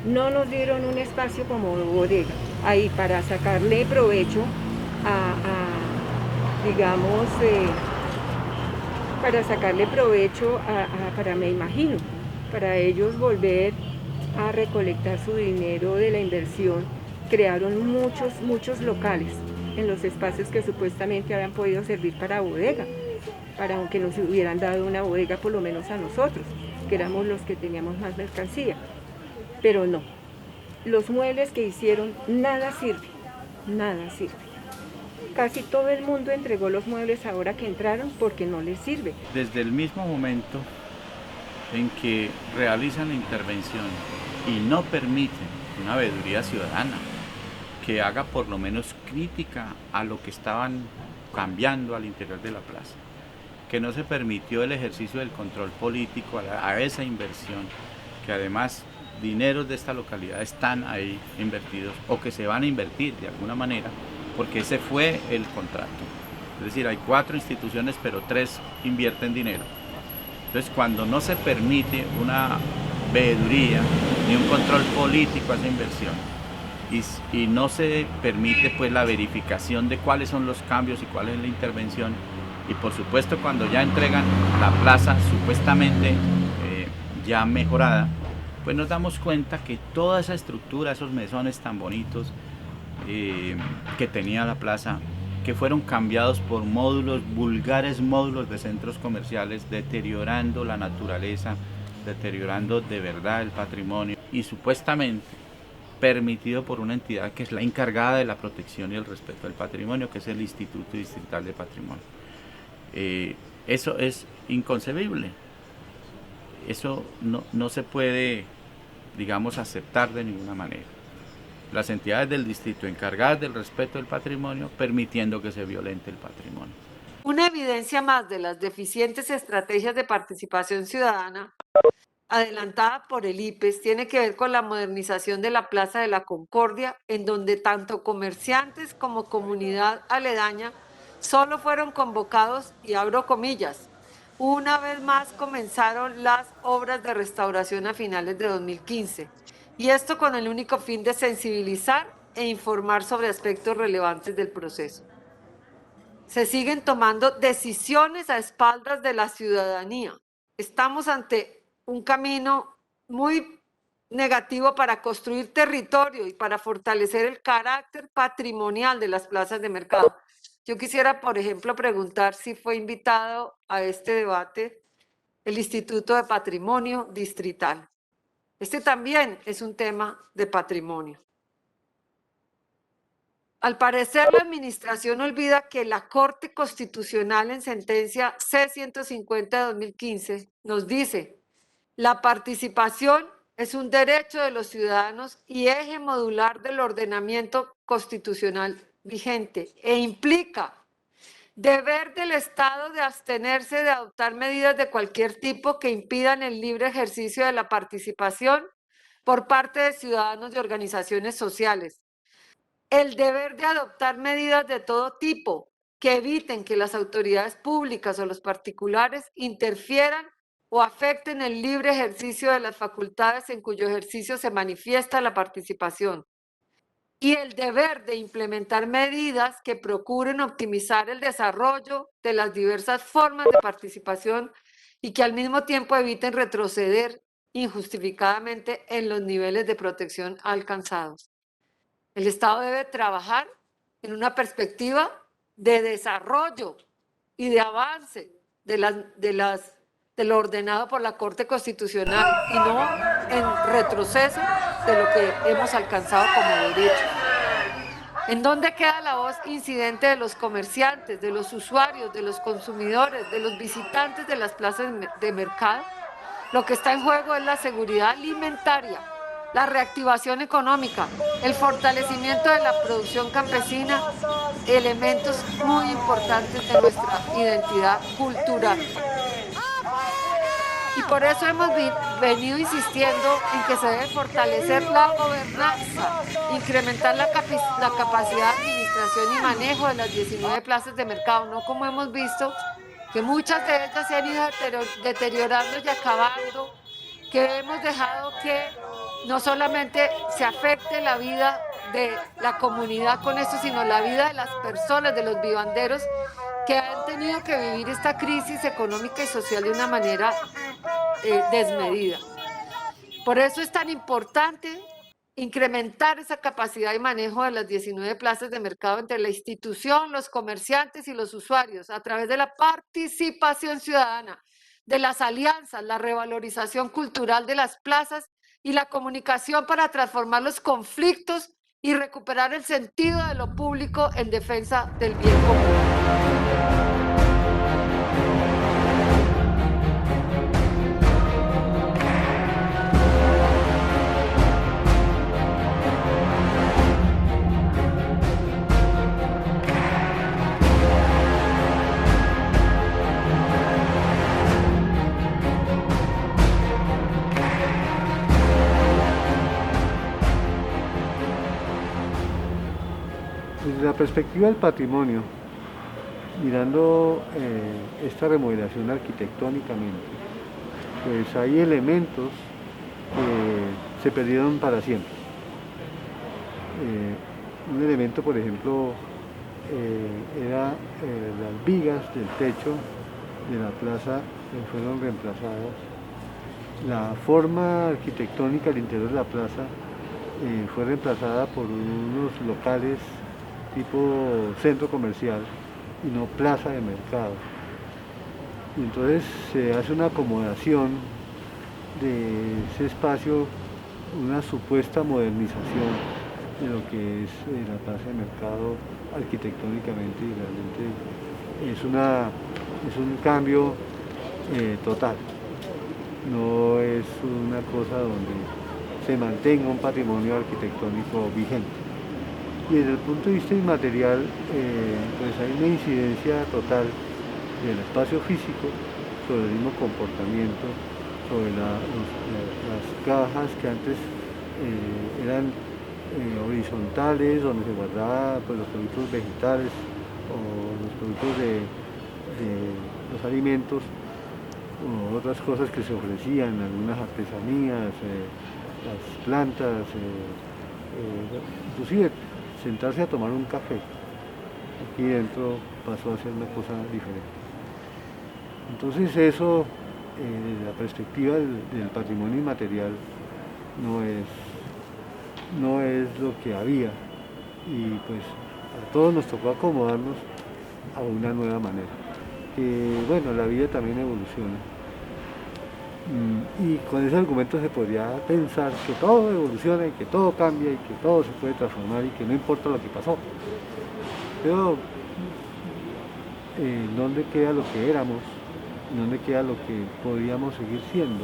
No nos dieron un espacio como bodega, ahí para sacarle provecho digamos, para sacarle provecho me imagino, para ellos volver a recolectar su dinero de la inversión, crearon muchos locales en los espacios que supuestamente habían podido servir para bodega, para aunque nos hubieran dado una bodega por lo menos a nosotros, que éramos los que teníamos más mercancía, pero no. Los muebles que hicieron, nada sirve. Casi todo el mundo entregó los muebles ahora que entraron porque no les sirve. Desde el mismo momento en que realizan la intervención y no permiten una veeduría ciudadana que haga por lo menos crítica a lo que estaban cambiando al interior de la plaza, que no se permitió el ejercicio del control político a esa inversión, que además dineros de esta localidad están ahí invertidos o que se van a invertir de alguna manera, porque ese fue el contrato. Es decir, hay 4 instituciones, pero 3 invierten dinero. Entonces, cuando no se permite una veeduría ni un control político a esa inversión y no se permite pues la verificación de cuáles son los cambios y cuál es la intervención, y por supuesto cuando ya entregan la plaza supuestamente ya mejorada, pues nos damos cuenta que toda esa estructura, esos mesones tan bonitos que tenía la plaza, que fueron cambiados por módulos, vulgares módulos de centros comerciales, deteriorando la naturaleza, deteriorando de verdad el patrimonio, y supuestamente permitido por una entidad que es la encargada de la protección y el respeto del patrimonio, que es el Instituto Distrital de Patrimonio. Eso es inconcebible. Eso no se puede, digamos, aceptar de ninguna manera. Las entidades del distrito encargadas del respeto del patrimonio, permitiendo que se violente el patrimonio. Una evidencia más de las deficientes estrategias de participación ciudadana adelantada por el IPES tiene que ver con la modernización de la Plaza de la Concordia, en donde tanto comerciantes como comunidad aledaña solo fueron convocados, y abro comillas, una vez más comenzaron las obras de restauración a finales de 2015, y esto con el único fin de sensibilizar e informar sobre aspectos relevantes del proceso. Se siguen tomando decisiones a espaldas de la ciudadanía. Estamos ante un camino muy negativo para construir territorio y para fortalecer el carácter patrimonial de las plazas de mercado. Yo quisiera, por ejemplo, preguntar si fue invitado a este debate el Instituto de Patrimonio Distrital. Este también es un tema de patrimonio. Al parecer, la administración olvida que la Corte Constitucional en sentencia C-150 de 2015 nos dice: la participación es un derecho de los ciudadanos y eje modular del ordenamiento constitucional vigente e implica deber del Estado de abstenerse de adoptar medidas de cualquier tipo que impidan el libre ejercicio de la participación por parte de ciudadanos y organizaciones sociales. El deber de adoptar medidas de todo tipo que eviten que las autoridades públicas o los particulares interfieran o afecten el libre ejercicio de las facultades en cuyo ejercicio se manifiesta la participación. Y el deber de implementar medidas que procuren optimizar el desarrollo de las diversas formas de participación y que al mismo tiempo eviten retroceder injustificadamente en los niveles de protección alcanzados. El Estado debe trabajar en una perspectiva de desarrollo y de avance de lo ordenado por la Corte Constitucional y no en retroceso de lo que hemos alcanzado como derecho. ¿En dónde queda la voz incidente de los comerciantes, de los usuarios, de los consumidores, de los visitantes de las plazas de mercado? Lo que está en juego es la seguridad alimentaria, la reactivación económica, el fortalecimiento de la producción campesina, elementos muy importantes de nuestra identidad cultural. Y por eso hemos venido insistiendo en que se debe fortalecer la gobernanza, incrementar la capacidad administrativa administración y manejo de las 19 plazas de mercado, no como hemos visto que muchas de ellas se han ido deteriorando y acabando, que hemos dejado que no solamente se afecte la vida de la comunidad con esto, sino la vida de las personas, de los vivanderos, que han tenido que vivir esta crisis económica y social de una manera desmedida. Por eso es tan importante incrementar esa capacidad de manejo de las 19 plazas de mercado entre la institución, los comerciantes y los usuarios, a través de la participación ciudadana, de las alianzas, la revalorización cultural de las plazas y la comunicación para transformar los conflictos y recuperar el sentido de lo público en defensa del bien común. Desde la perspectiva del patrimonio, mirando esta remodelación arquitectónicamente, pues hay elementos que se perdieron para siempre. Un elemento, por ejemplo, era las vigas del techo de la plaza fueron reemplazadas. La forma arquitectónica al interior de la plaza fue reemplazada por unos locales tipo centro comercial y no plaza de mercado. Y entonces se hace una acomodación de ese espacio, una supuesta modernización de lo que es la plaza de mercado arquitectónicamente, y realmente es un cambio total. No es una cosa donde se mantenga un patrimonio arquitectónico vigente. Y desde el punto de vista inmaterial, pues hay una incidencia total del espacio físico sobre el mismo comportamiento, sobre las cajas que antes eran horizontales, donde se guardaban pues, los productos vegetales o los productos de los alimentos o otras cosas que se ofrecían, algunas artesanías, las plantas, inclusive sentarse a tomar un café. Aquí dentro pasó a ser una cosa diferente. Entonces eso, desde la perspectiva del patrimonio inmaterial, no es lo que había, y pues a todos nos tocó acomodarnos a una nueva manera. Bueno, la vida también evoluciona. Y con ese argumento se podría pensar que todo evoluciona y que todo cambia y que todo se puede transformar y que no importa lo que pasó. Pero ¿dónde queda lo que éramos? ¿Dónde queda lo que podríamos seguir siendo?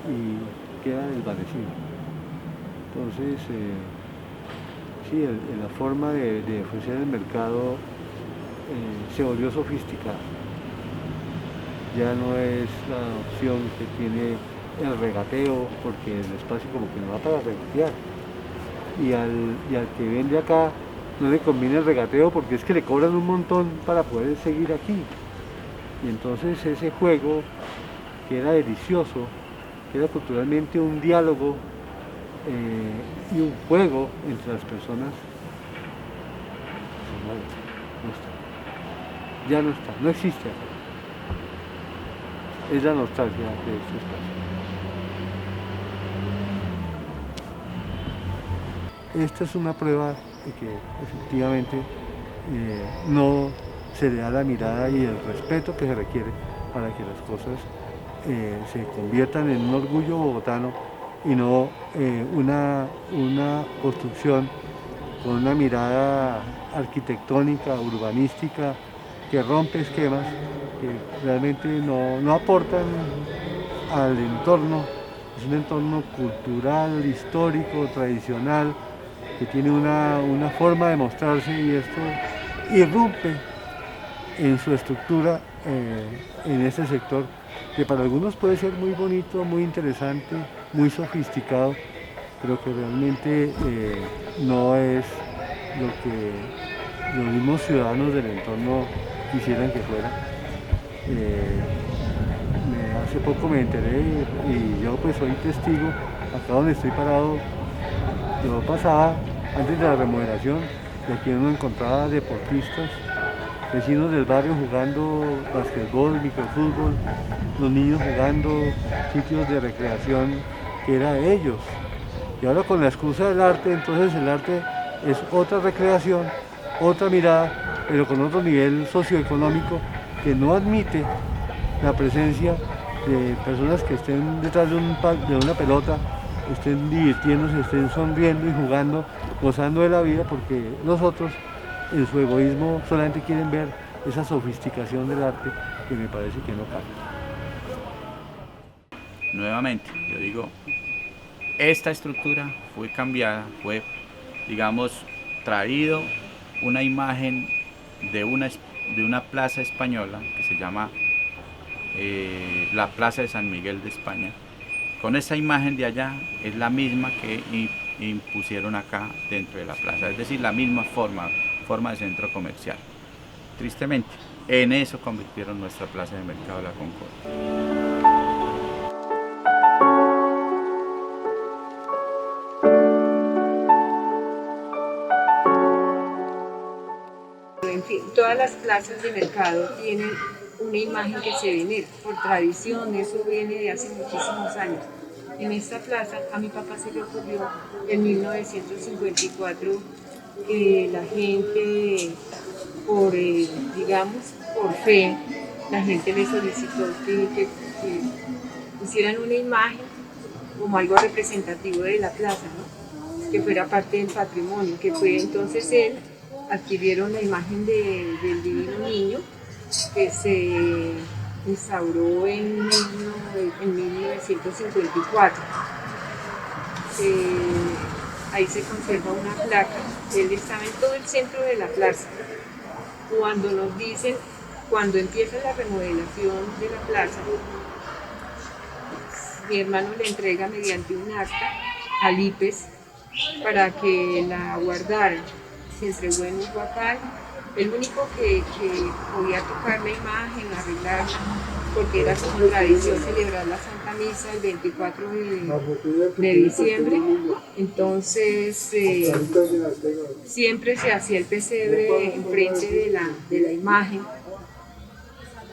Y queda desvanecido. Entonces, sí, la forma de ofrecer el mercado se volvió sofisticada. Ya no es la opción que tiene el regateo, porque el espacio como que no va para regatear. Y al que vende acá no le conviene el regateo porque es que le cobran un montón para poder seguir aquí. Y entonces ese juego, que era delicioso, que era culturalmente un diálogo y un juego entre las personas, no está. Ya no está, no existe acá. Es la nostalgia de este espacio. Esta es una prueba de que efectivamente no se le da la mirada y el respeto que se requiere para que las cosas se conviertan en un orgullo bogotano y no una construcción con una mirada arquitectónica, urbanística, que rompe esquemas que realmente no aportan al entorno. Es un entorno cultural, histórico, tradicional, que tiene una forma de mostrarse, y esto irrumpe en su estructura en este sector, que para algunos puede ser muy bonito, muy interesante, muy sofisticado, pero que realmente no es lo que los mismos ciudadanos del entorno quisieran que fuera. Hace poco me enteré y yo pues soy testigo, acá donde estoy parado, yo pasaba antes de la remodelación y aquí uno encontraba deportistas, vecinos del barrio jugando basquetbol, microfútbol, los niños jugando, sitios de recreación que era de ellos. Y ahora con la excusa del arte, entonces el arte es otra recreación, otra mirada, pero con otro nivel socioeconómico que no admite la presencia de personas que estén detrás de una pelota, estén divirtiéndose, estén sonriendo y jugando, gozando de la vida, porque los otros en su egoísmo solamente quieren ver esa sofisticación del arte que me parece que no cabe. Nuevamente, yo digo, esta estructura fue cambiada, fue, digamos, traído una imagen de una plaza española que se llama la Plaza de San Miguel de España. Con esa imagen de allá es la misma que impusieron acá dentro de la plaza, es decir, la misma forma de centro comercial. Tristemente, en eso convirtieron nuestra plaza de mercado de la Concordia. En fin, todas las plazas de mercado tienen una imagen que se venera por tradición, eso viene de hace muchísimos años. En esta plaza a mi papá se le ocurrió en 1954 que la gente, por fe, la gente le solicitó que hicieran una imagen como algo representativo de la plaza, ¿no? Que fuera parte del patrimonio, que fue entonces él, adquirieron la imagen del Divino Niño, que se instauró en 1954. Ahí se conserva una placa, él estaba en todo el centro de la plaza. Cuando nos dicen, cuando empieza la remodelación de la plaza, mi hermano le entrega mediante un acta al IPES para que la guardaran. Se entregó en un huacal, el único que podía tocar la imagen, arreglarla, porque era como tradición celebrar la Santa Misa el 24 de diciembre, entonces siempre se hacía el pesebre enfrente de la imagen,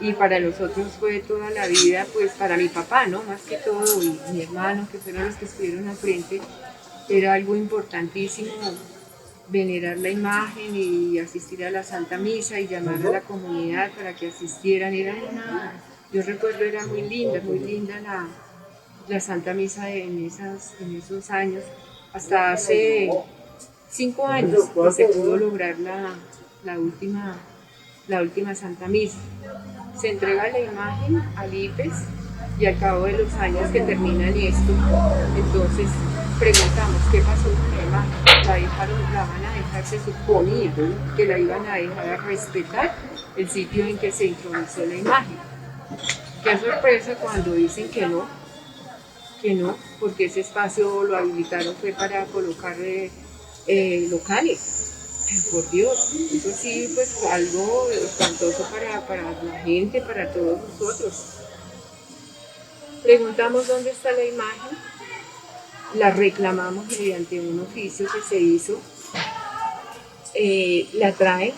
y para nosotros fue toda la vida, pues para mi papá, ¿no? Más que todo, y mi hermano, que fueron los que estuvieron al frente, era algo importantísimo venerar la imagen y asistir a la Santa Misa y llamar a la comunidad para que asistieran. Yo recuerdo, era muy linda la Santa Misa en esos años. Hasta hace 5 años que se pudo lograr la última Santa Misa. Se entrega la imagen al IPES y al cabo de los años que terminan esto, entonces preguntamos qué pasó con la imagen. La van a dejar, se suponía que la iban a dejar a respetar el sitio en que se introdujo la imagen. Qué sorpresa cuando dicen que no, porque ese espacio lo habilitaron fue para colocar locales. Por Dios, eso sí, pues algo espantoso para la gente, para todos nosotros. Preguntamos dónde está la imagen, la reclamamos mediante un oficio que se hizo, la traen,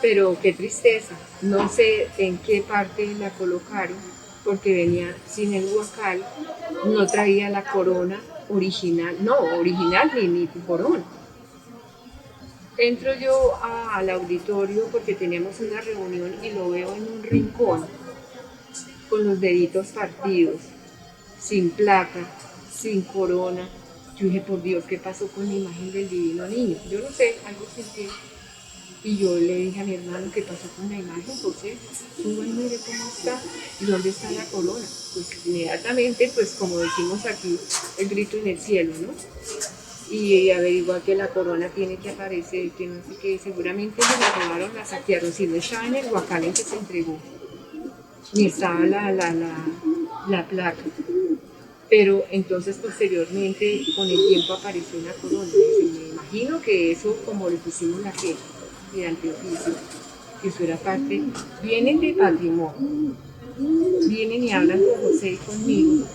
pero qué tristeza, no sé en qué parte la colocaron, porque venía sin el huacal, no traía la corona original ni corona. Entro yo al auditorio porque teníamos una reunión y lo veo en un rincón, con los deditos partidos, sin placa, sin corona. Yo dije, por Dios, ¿qué pasó con la imagen del Divino Niño? Yo no sé, algo sentí. Y yo le dije a mi hermano, ¿qué pasó con la imagen, José? Suba y mire cómo está, y dónde está la corona. Pues inmediatamente, pues como decimos aquí, el grito en el cielo, ¿no? Y averiguar que la corona tiene que aparecer, que no sé qué, seguramente se la robaron, la saquearon, si no estaba en el huacal en que se entregó, ni estaba la placa. Pero entonces posteriormente, con el tiempo apareció una corona, y me imagino que eso, como lo pusimos la gente, mediante oficio, que eso era parte, vienen de patrimonio, vienen y hablan con José y conmigo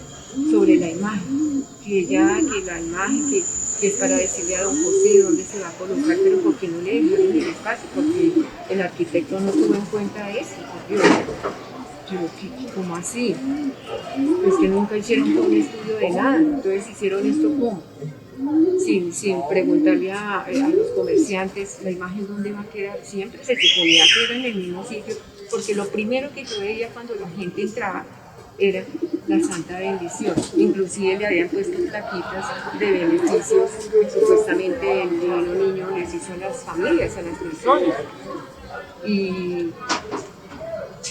sobre la imagen, que la imagen que es para decirle a don José dónde se va a colocar, pero ¿por qué no le dejaron el espacio? Porque el arquitecto no tuvo en cuenta eso, por Dios. ¿Cómo así? Pues que nunca hicieron un estudio de nada, entonces hicieron esto ¿cómo? Sin preguntarle a los comerciantes la imagen dónde va a quedar. Siempre se suponía que era en el mismo sitio, porque lo primero que yo veía cuando la gente entraba era la santa bendición. Inclusive le habían puesto plaquitas de beneficios que supuestamente el divino niño les hizo a las familias, a las personas.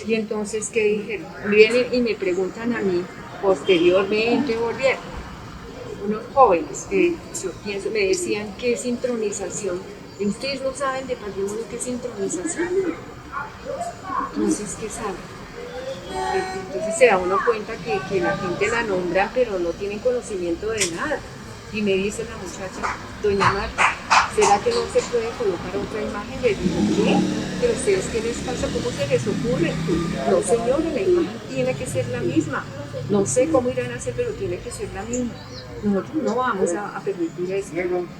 Y entonces, ¿qué dijeron? Vienen y me preguntan a mí, posteriormente volvieron, unos jóvenes que yo pienso, me decían ¿qué es sincronización? ¿Y ustedes no saben de patrimonio qué es sincronización? Entonces, ¿qué saben? Entonces se da uno cuenta que la gente la nombra, pero no tienen conocimiento de nada. Y me dice la muchacha, doña Marta, ¿será que no se puede colocar otra imagen? Le digo, ¿qué? ¿Pero ustedes qué les pasa? ¿Cómo se les ocurre? No, señora, la imagen tiene que ser la misma. No sé cómo irán a hacer, pero tiene que ser la misma. Nosotros no vamos a permitir eso.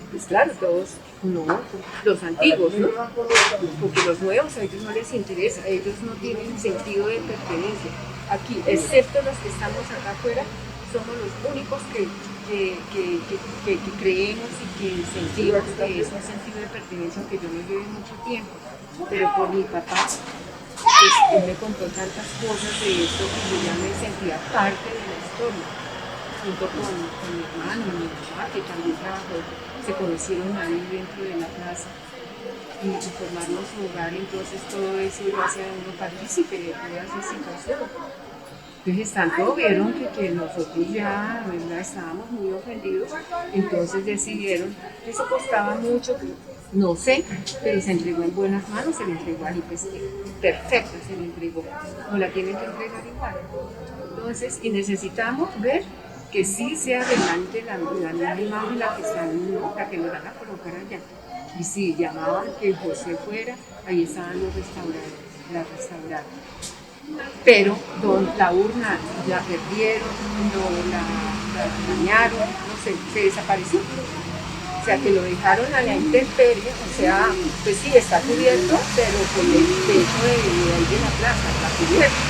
Pues claro, todos, no, los antiguos, ¿no? Porque los nuevos a ellos no les interesa, ellos no tienen sentido de pertenencia. Aquí, excepto los que estamos acá afuera, somos los únicos que creemos y que sentimos que es un sentido de pertenencia, aunque yo no lleve mucho tiempo. Pero por mi papá, pues, él me contó tantas cosas de esto que yo ya me sentía parte de la historia, junto con mi hermano y mi mamá, que también trabajó, se conocieron ahí dentro de la plaza y formaron su hogar, entonces todo eso lo hace a uno partícipe de toda esa situación. Entonces tanto vieron que nosotros ya, ¿verdad?, estábamos muy ofendidos, entonces decidieron, eso costaba mucho, no sé, pero se entregó en buenas manos, se le entregó al IPES, perfecta se le entregó, no la tienen que entregar igual. Entonces, y necesitamos ver que sí sea realmente la misma imagen la que están, ¿no?, la que nos van a colocar allá. Y si llamaban que José fuera, ahí estaban los restauradores, la restauraron. Pero la urna la perdieron, la dañaron, no sé, se desapareció. O sea, que lo dejaron a la intemperie, o sea, pues sí, está cubierto, pero con el techo de ahí de la plaza, está cubierto.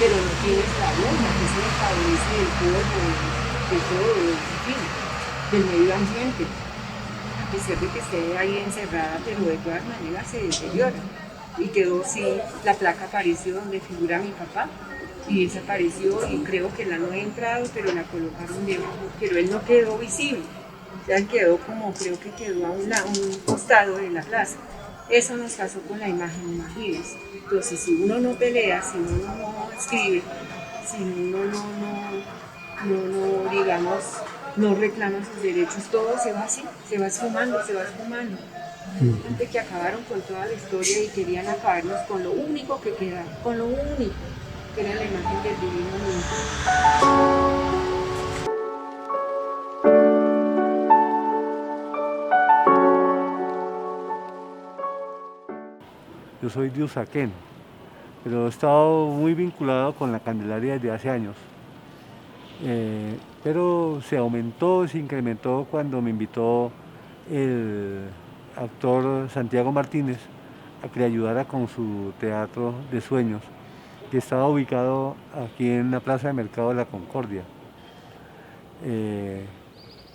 Pero no tienes la urna, que se favorece del polvo, de todo, en fin, del medio ambiente. A pesar de que esté ahí encerrada, pero de todas maneras se deteriora. Y quedó, sí, la placa apareció donde figura mi papá, y desapareció, y creo que la no he entrado, pero la colocaron debajo, pero él no quedó visible, ya quedó como, creo que quedó a un costado de la plaza. Eso nos pasó con la imagen, imagínense. Entonces, si uno no pelea, si uno no escribe, si uno no, digamos, no reclama sus derechos, todo se va así, se va esfumando, se va esfumando. Antes que acabaron con toda la historia y querían acabarnos con lo único que quedaba, con lo único, que era la imagen del divino niño. Yo soy de Usaquén, pero he estado muy vinculado con la Candelaria desde hace años. Pero se aumentó, se incrementó cuando me invitó el actor Santiago Martínez a que le ayudara con su teatro de sueños, que estaba ubicado aquí en la Plaza de Mercado de la Concordia.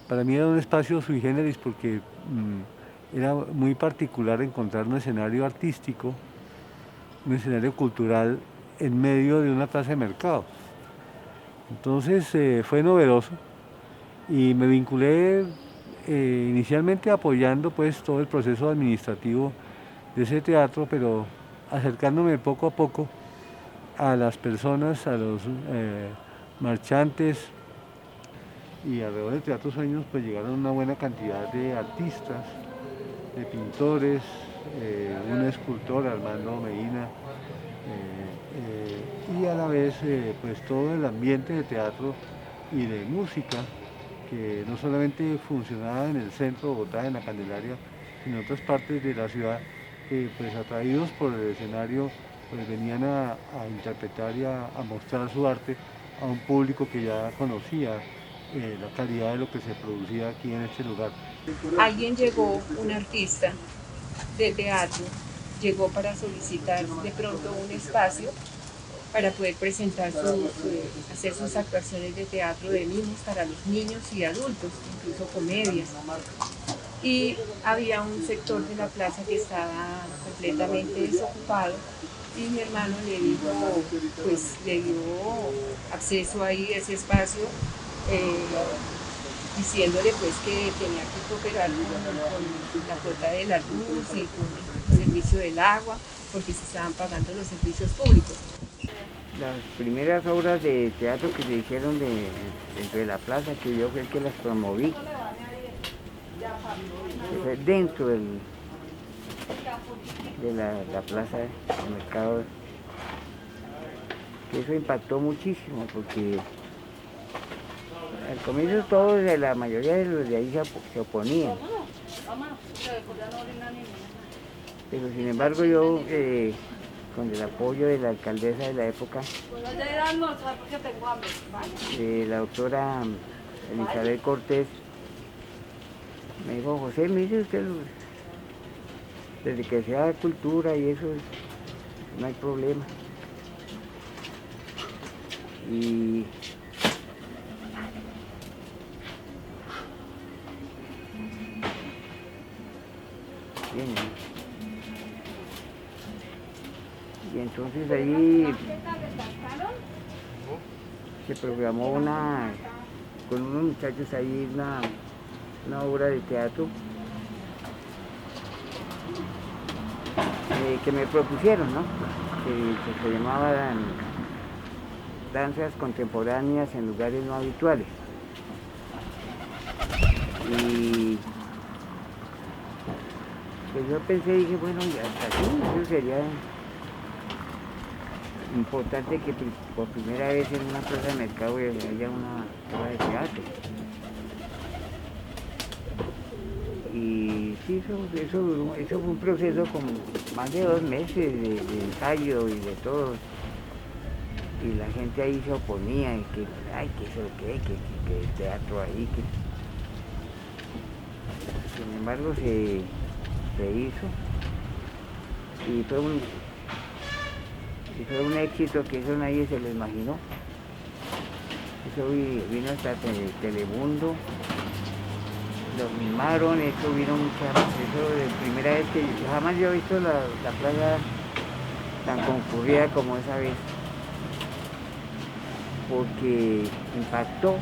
Para mí era un espacio sui generis porque era muy particular encontrar un escenario artístico, un escenario cultural en medio de una plaza de mercado. Entonces fue novedoso y me vinculé inicialmente apoyando pues todo el proceso administrativo de ese teatro, pero acercándome poco a poco a las personas, a los marchantes, y alrededor del Teatro Sueños pues llegaron una buena cantidad de artistas, de pintores, un escultor, Armando Medina, y a la vez pues todo el ambiente de teatro y de música que no solamente funcionaba en el centro de Bogotá, en la Candelaria, sino en otras partes de la ciudad, pues atraídos por el escenario, pues venían a interpretar y a mostrar su arte a un público que ya conocía la calidad de lo que se producía aquí en este lugar. Alguien llegó, un artista de teatro, llegó para solicitar de pronto un espacio para poder presentar hacer sus actuaciones de teatro de niños para los niños y adultos, incluso comedias. Y había un sector de la plaza que estaba completamente desocupado y mi hermano le dijo, pues le dio acceso ahí a ese espacio, diciéndole pues que tenía que cooperar con la cuota de la luz y con el servicio del agua, porque se estaban pagando los servicios públicos. Las primeras obras de teatro que se hicieron dentro de la plaza, que yo fui el que las promoví, dentro de la plaza del mercado, que eso impactó muchísimo, porque al comienzo todos, la mayoría de los de ahí se oponían. Pero sin embargo yo, con el apoyo de la alcaldesa de la época, la doctora Elizabeth Cortés, me dijo, José, mire usted, desde que sea cultura y eso, no hay problema. Y bien, y entonces ahí se programó con unos muchachos ahí una obra de teatro que me propusieron, ¿no? Que se llamaba Danzas Contemporáneas en Lugares No Habituales. Y pues yo pensé, dije, bueno, hasta aquí eso sería importante que por primera vez en una plaza de mercado haya una obra de teatro. Y sí, eso fue un proceso con más de 2 meses de ensayo y de todo. Y la gente ahí se oponía, y que, ay, que eso qué, que el teatro ahí, que... Sin embargo se hizo y fue un éxito que eso nadie se lo imaginó. Eso vino hasta Telemundo, lo filmaron, eso vino eso de primera vez que jamás yo he visto la plaza tan concurrida como esa vez, porque impactó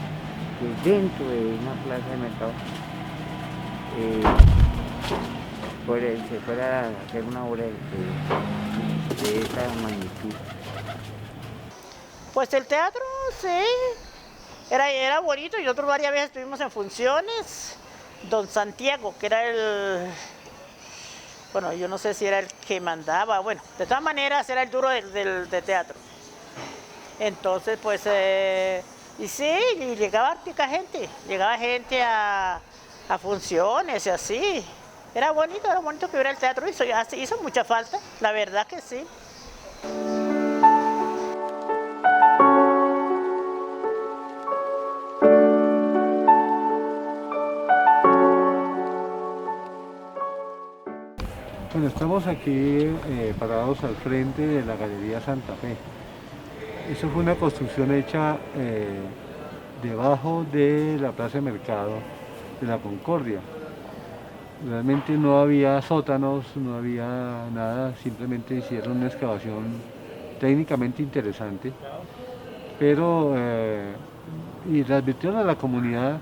que dentro de una plaza de mercado se fuera a hacer una obra de esta magnitud. Pues el teatro, sí, era bonito y nosotros varias veces estuvimos en funciones. Don Santiago, que era bueno, yo no sé si era el que mandaba, bueno, de todas maneras era el duro de teatro. Entonces, pues, y sí, y llegaba gente a funciones y así. Era bonito que hubiera el teatro, hizo mucha falta, la verdad que sí. Bueno, estamos aquí parados al frente de la Galería Santa Fe. Eso fue una construcción hecha debajo de la Plaza de Mercado de la Concordia. Realmente no había sótanos, no había nada, simplemente hicieron una excavación técnicamente interesante, pero y le advirtieron a la comunidad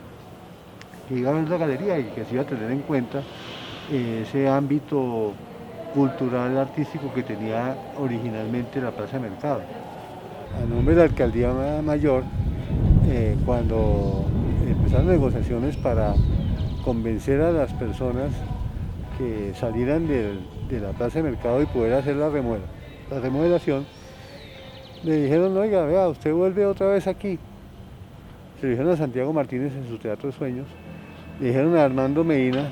que iba a ver la galería y que se iba a tener en cuenta ese ámbito cultural, artístico que tenía originalmente la Plaza de Mercado. A nombre de la Alcaldía Mayor, cuando empezaron negociaciones para convencer a las personas que salieran de la Plaza de Mercado y poder hacer la remodelación, le dijeron, oiga, vea, usted vuelve otra vez aquí se lo dijeron a Santiago Martínez en su Teatro de Sueños, le dijeron a Armando Medina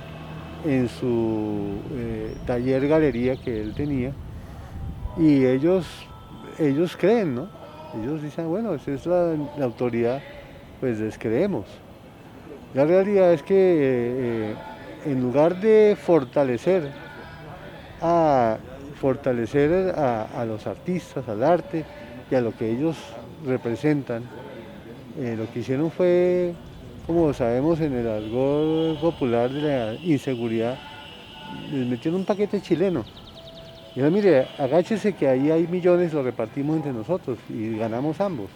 en su taller galería que él tenía, y ellos creen, ¿no? Ellos dicen, bueno, esa es la autoridad, pues les creemos. La realidad es que en lugar de fortalecer a los artistas, al arte y a lo que ellos representan, lo que hicieron fue, como sabemos en el argot popular de la inseguridad, les metieron un paquete chileno. Dijeron, mire, agáchese que ahí hay millones, lo repartimos entre nosotros y ganamos ambos.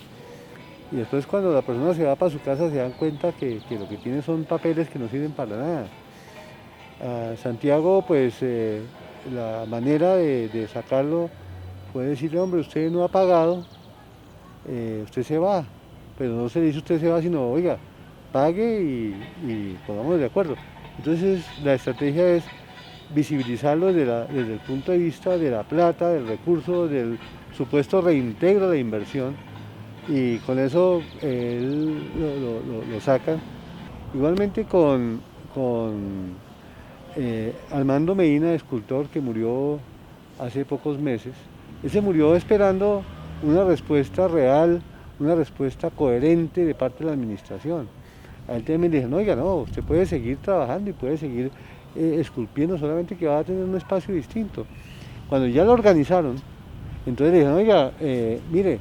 Y después cuando la persona se va para su casa se dan cuenta que lo que tiene son papeles que no sirven para nada. A Santiago, pues la manera de sacarlo fue decirle, hombre, usted no ha pagado, usted se va. Pero no se le dice usted se va, sino, oiga, pague y pongámonos de acuerdo. Entonces la estrategia es visibilizarlo desde el punto de vista de la plata, del recurso, del supuesto reintegro de inversión, y con eso él lo sacan. Igualmente con Armando Medina, escultor, que murió hace pocos meses. Él se murió esperando una respuesta real, una respuesta coherente de parte de la administración. A él también le dijeron, oiga, no, usted puede seguir trabajando y puede seguir esculpiendo, solamente que va a tener un espacio distinto. Cuando ya lo organizaron, entonces le dijeron, oiga, mire,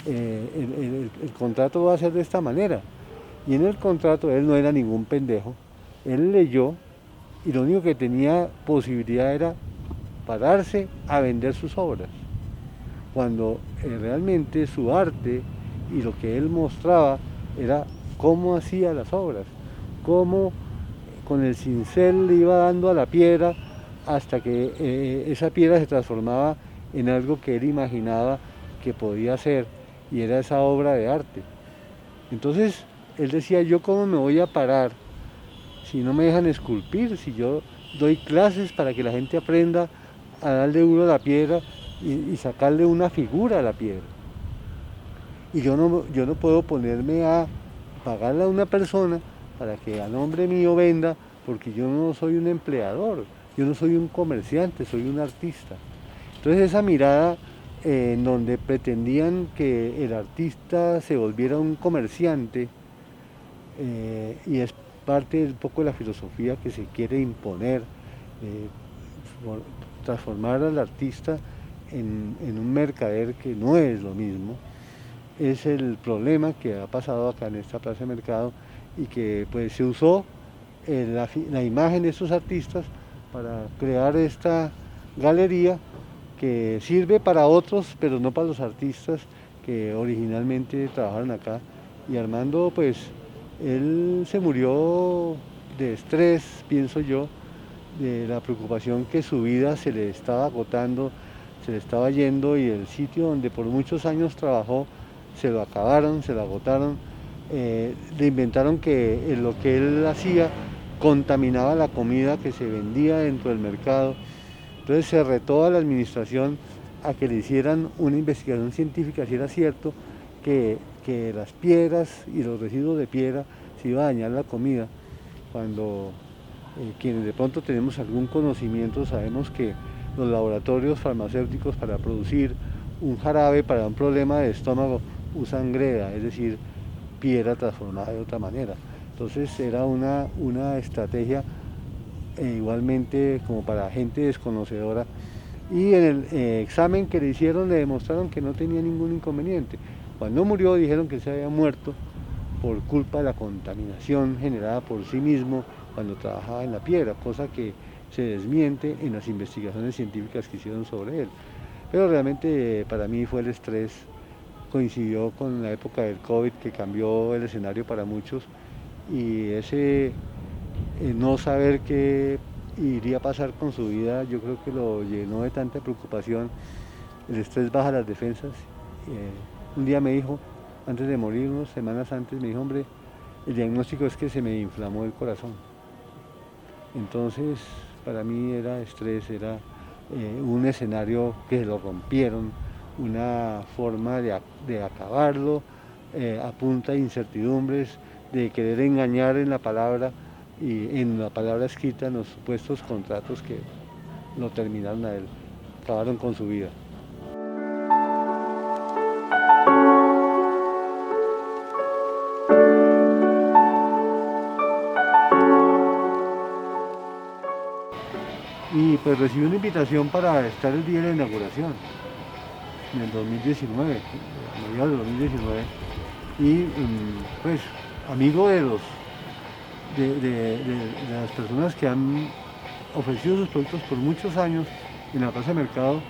el contrato va a ser de esta manera. Y en el contrato él no era ningún pendejo, él leyó y lo único que tenía posibilidad era pararse a vender sus obras, cuando realmente su arte y lo que él mostraba era cómo hacía las obras, cómo con el cincel le iba dando a la piedra hasta que esa piedra se transformaba en algo que él imaginaba que podía ser, y era esa obra de arte. Entonces él decía, yo cómo me voy a parar si no me dejan esculpir, si yo doy clases para que la gente aprenda a darle duro a la piedra y sacarle una figura a la piedra. Y yo no puedo ponerme a pagarle a una persona para que a nombre mío venda, porque yo no soy un empleador, yo no soy un comerciante, soy un artista. Entonces esa mirada en donde pretendían que el artista se volviera un comerciante, y es parte un poco de la filosofía que se quiere imponer, transformar al artista en un mercader, que no es lo mismo. Es el problema que ha pasado acá en esta plaza de mercado, y que pues se usó la imagen de estos artistas para crear esta galería que sirve para otros, pero no para los artistas que originalmente trabajaron acá. Y Armando, pues, él se murió de estrés, pienso yo, de la preocupación que su vida se le estaba agotando, se le estaba yendo, y el sitio donde por muchos años trabajó se lo acabaron, se lo agotaron. Le inventaron que lo que él hacía contaminaba la comida que se vendía dentro del mercado. Entonces se retó a la administración a que le hicieran una investigación científica si era cierto que las piedras y los residuos de piedra se iba a dañar la comida, cuando quienes de pronto tenemos algún conocimiento sabemos que los laboratorios farmacéuticos para producir un jarabe para un problema de estómago usan greda, es decir, piedra transformada de otra manera. Entonces era una estrategia igualmente como para gente desconocedora, y en el examen que le hicieron le demostraron que no tenía ningún inconveniente. Cuando murió dijeron que se había muerto por culpa de la contaminación generada por sí mismo cuando trabajaba en la piedra, cosa que se desmiente en las investigaciones científicas que hicieron sobre él. Pero realmente para mí fue el estrés, coincidió con la época del COVID, que cambió el escenario para muchos, y ese no saber qué iría a pasar con su vida, yo creo que lo llenó de tanta preocupación. El estrés baja las defensas. Un día me dijo, antes de morir, unas semanas antes, me dijo, hombre, el diagnóstico es que se me inflamó el corazón. Entonces, para mí era estrés, era un escenario que lo rompieron, una forma de acabarlo, a punta de incertidumbres, de querer engañar en la palabra y en la palabra escrita en los supuestos contratos que lo terminaron a él, acabaron con su vida. Y pues recibí una invitación para estar el día de la inauguración, en el 2019, a mediados de 2019, y pues amigo de las personas que han ofrecido sus productos por muchos años en la plaza de mercado,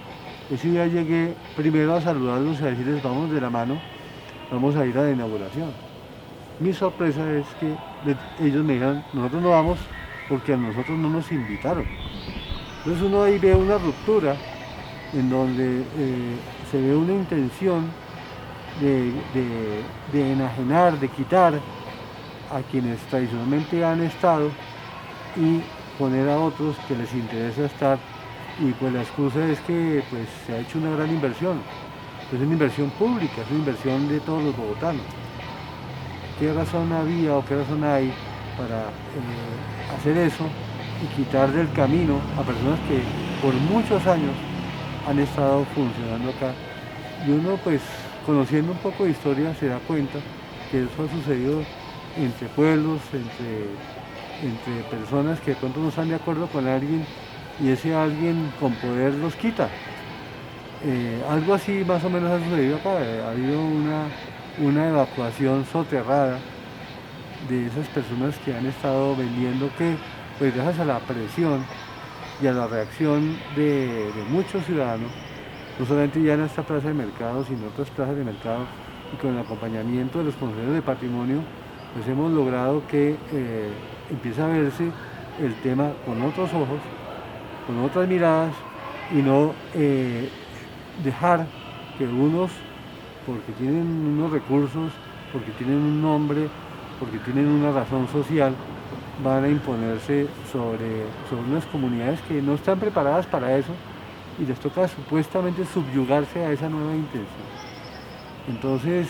ese día llegué primero a saludarlos y a decirles vamos de la mano, vamos a ir a la inauguración. Mi sorpresa es que ellos me dijeron, nosotros no vamos porque a nosotros no nos invitaron. Entonces uno ahí ve una ruptura en donde se ve una intención de enajenar, de quitar a quienes tradicionalmente han estado y poner a otros que les interesa estar, y pues la excusa es que pues, se ha hecho una gran inversión, es una inversión pública, es una inversión de todos los bogotanos. ¿Qué razón había o qué razón hay para hacer eso y quitar del camino a personas que por muchos años han estado funcionando acá? Y uno pues conociendo un poco de historia se da cuenta que eso ha sucedido entre pueblos, entre personas que de pronto no están de acuerdo con alguien y ese alguien con poder los quita. Algo así más o menos ha sucedido acá, ha habido una evacuación soterrada de esas personas que han estado vendiendo que, pues gracias a la presión y a la reacción de muchos ciudadanos, no solamente ya en esta plaza de mercado, sino en otras plazas de mercado, y con el acompañamiento de los consejeros de patrimonio, pues hemos logrado que empiece a verse el tema con otros ojos, con otras miradas, y no dejar que unos, porque tienen unos recursos, porque tienen un nombre, porque tienen una razón social, van a imponerse sobre unas comunidades que no están preparadas para eso y les toca supuestamente subyugarse a esa nueva intención. Entonces,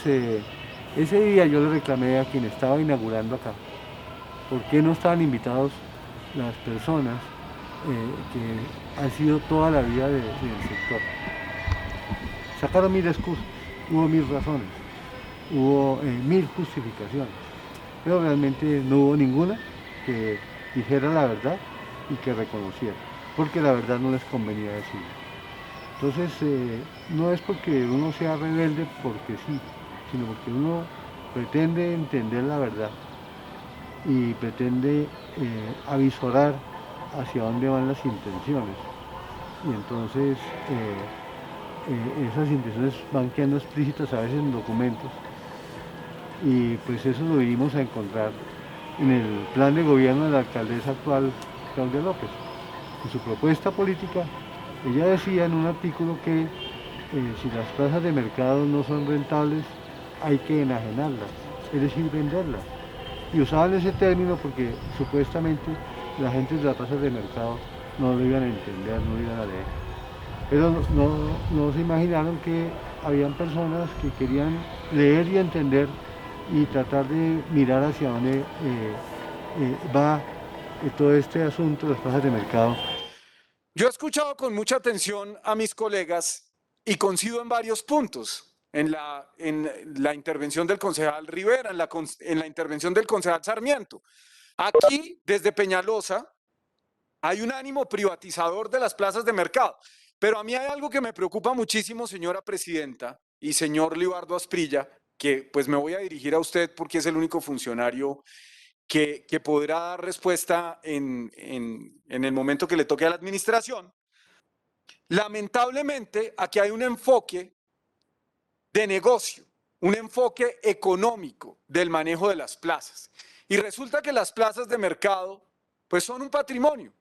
ese día yo le reclamé a quien estaba inaugurando acá, ¿por qué no estaban invitados las personas que han sido toda la vida del sector? Sacaron mil excusas, hubo mil razones, hubo mil justificaciones, pero realmente no hubo ninguna que dijera la verdad y que reconociera, porque la verdad no les convenía decir. Entonces, no es porque uno sea rebelde porque sí, sino porque uno pretende entender la verdad y pretende avisorar hacia dónde van las intenciones. Y entonces esas intenciones van quedando explícitas a veces en documentos, y pues eso lo vinimos a encontrar en el plan de gobierno de la alcaldesa actual, Claudia López. En su propuesta política, ella decía en un artículo que si las plazas de mercado no son rentables, hay que enajenarlas, es decir, venderlas. Y usaban ese término porque supuestamente la gente de las plazas de mercado no lo iban a entender, no lo iban a leer. Pero no se imaginaron que habían personas que querían leer y entender y tratar de mirar hacia dónde va todo este asunto de las plazas de mercado. Yo he escuchado con mucha atención a mis colegas y coincido en varios puntos. En la intervención del concejal Rivera, en la intervención del concejal Sarmiento. Aquí, desde Peñalosa, hay un ánimo privatizador de las plazas de mercado. Pero a mí hay algo que me preocupa muchísimo, señora presidenta y señor Libardo Asprilla, que pues me voy a dirigir a usted porque es el único funcionario que podrá dar respuesta en el momento que le toque a la administración. Lamentablemente, aquí hay un enfoque de negocio, un enfoque económico del manejo de las plazas. Y resulta que las plazas de mercado pues son un patrimonio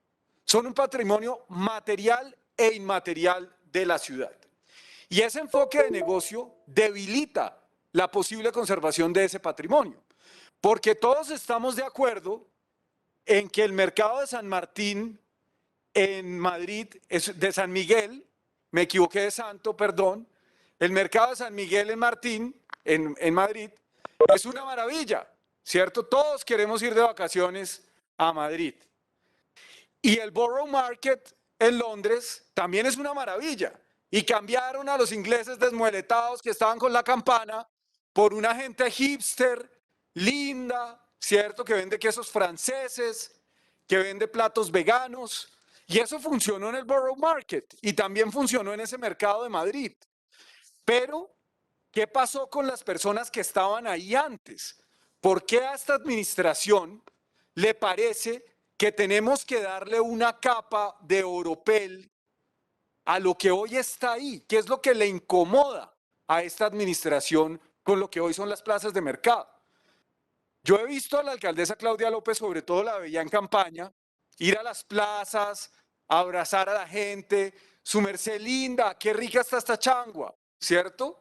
material e inmaterial de la ciudad. Y ese enfoque de negocio debilita la posible conservación de ese patrimonio, porque todos estamos de acuerdo en que el mercado de San Martín en Madrid, de San Miguel, me equivoqué de santo, perdón, el mercado de San Miguel en Martín, en Madrid, es una maravilla, ¿cierto? Todos queremos ir de vacaciones a Madrid. Y el Borough Market en Londres también es una maravilla. Y cambiaron a los ingleses desmueletados que estaban con la campana por una gente hipster, linda, ¿cierto? Que vende quesos franceses, que vende platos veganos. Y eso funcionó en el Borough Market y también funcionó en ese mercado de Madrid. Pero, ¿qué pasó con las personas que estaban ahí antes? ¿Por qué a esta administración le parece que tenemos que darle una capa de oropel a lo que hoy está ahí? ¿Qué es lo que le incomoda a esta administración con lo que hoy son las plazas de mercado? Yo he visto a la alcaldesa Claudia López, sobre todo la veía en campaña, ir a las plazas, abrazar a la gente, su merced linda, qué rica está esta changua, ¿cierto?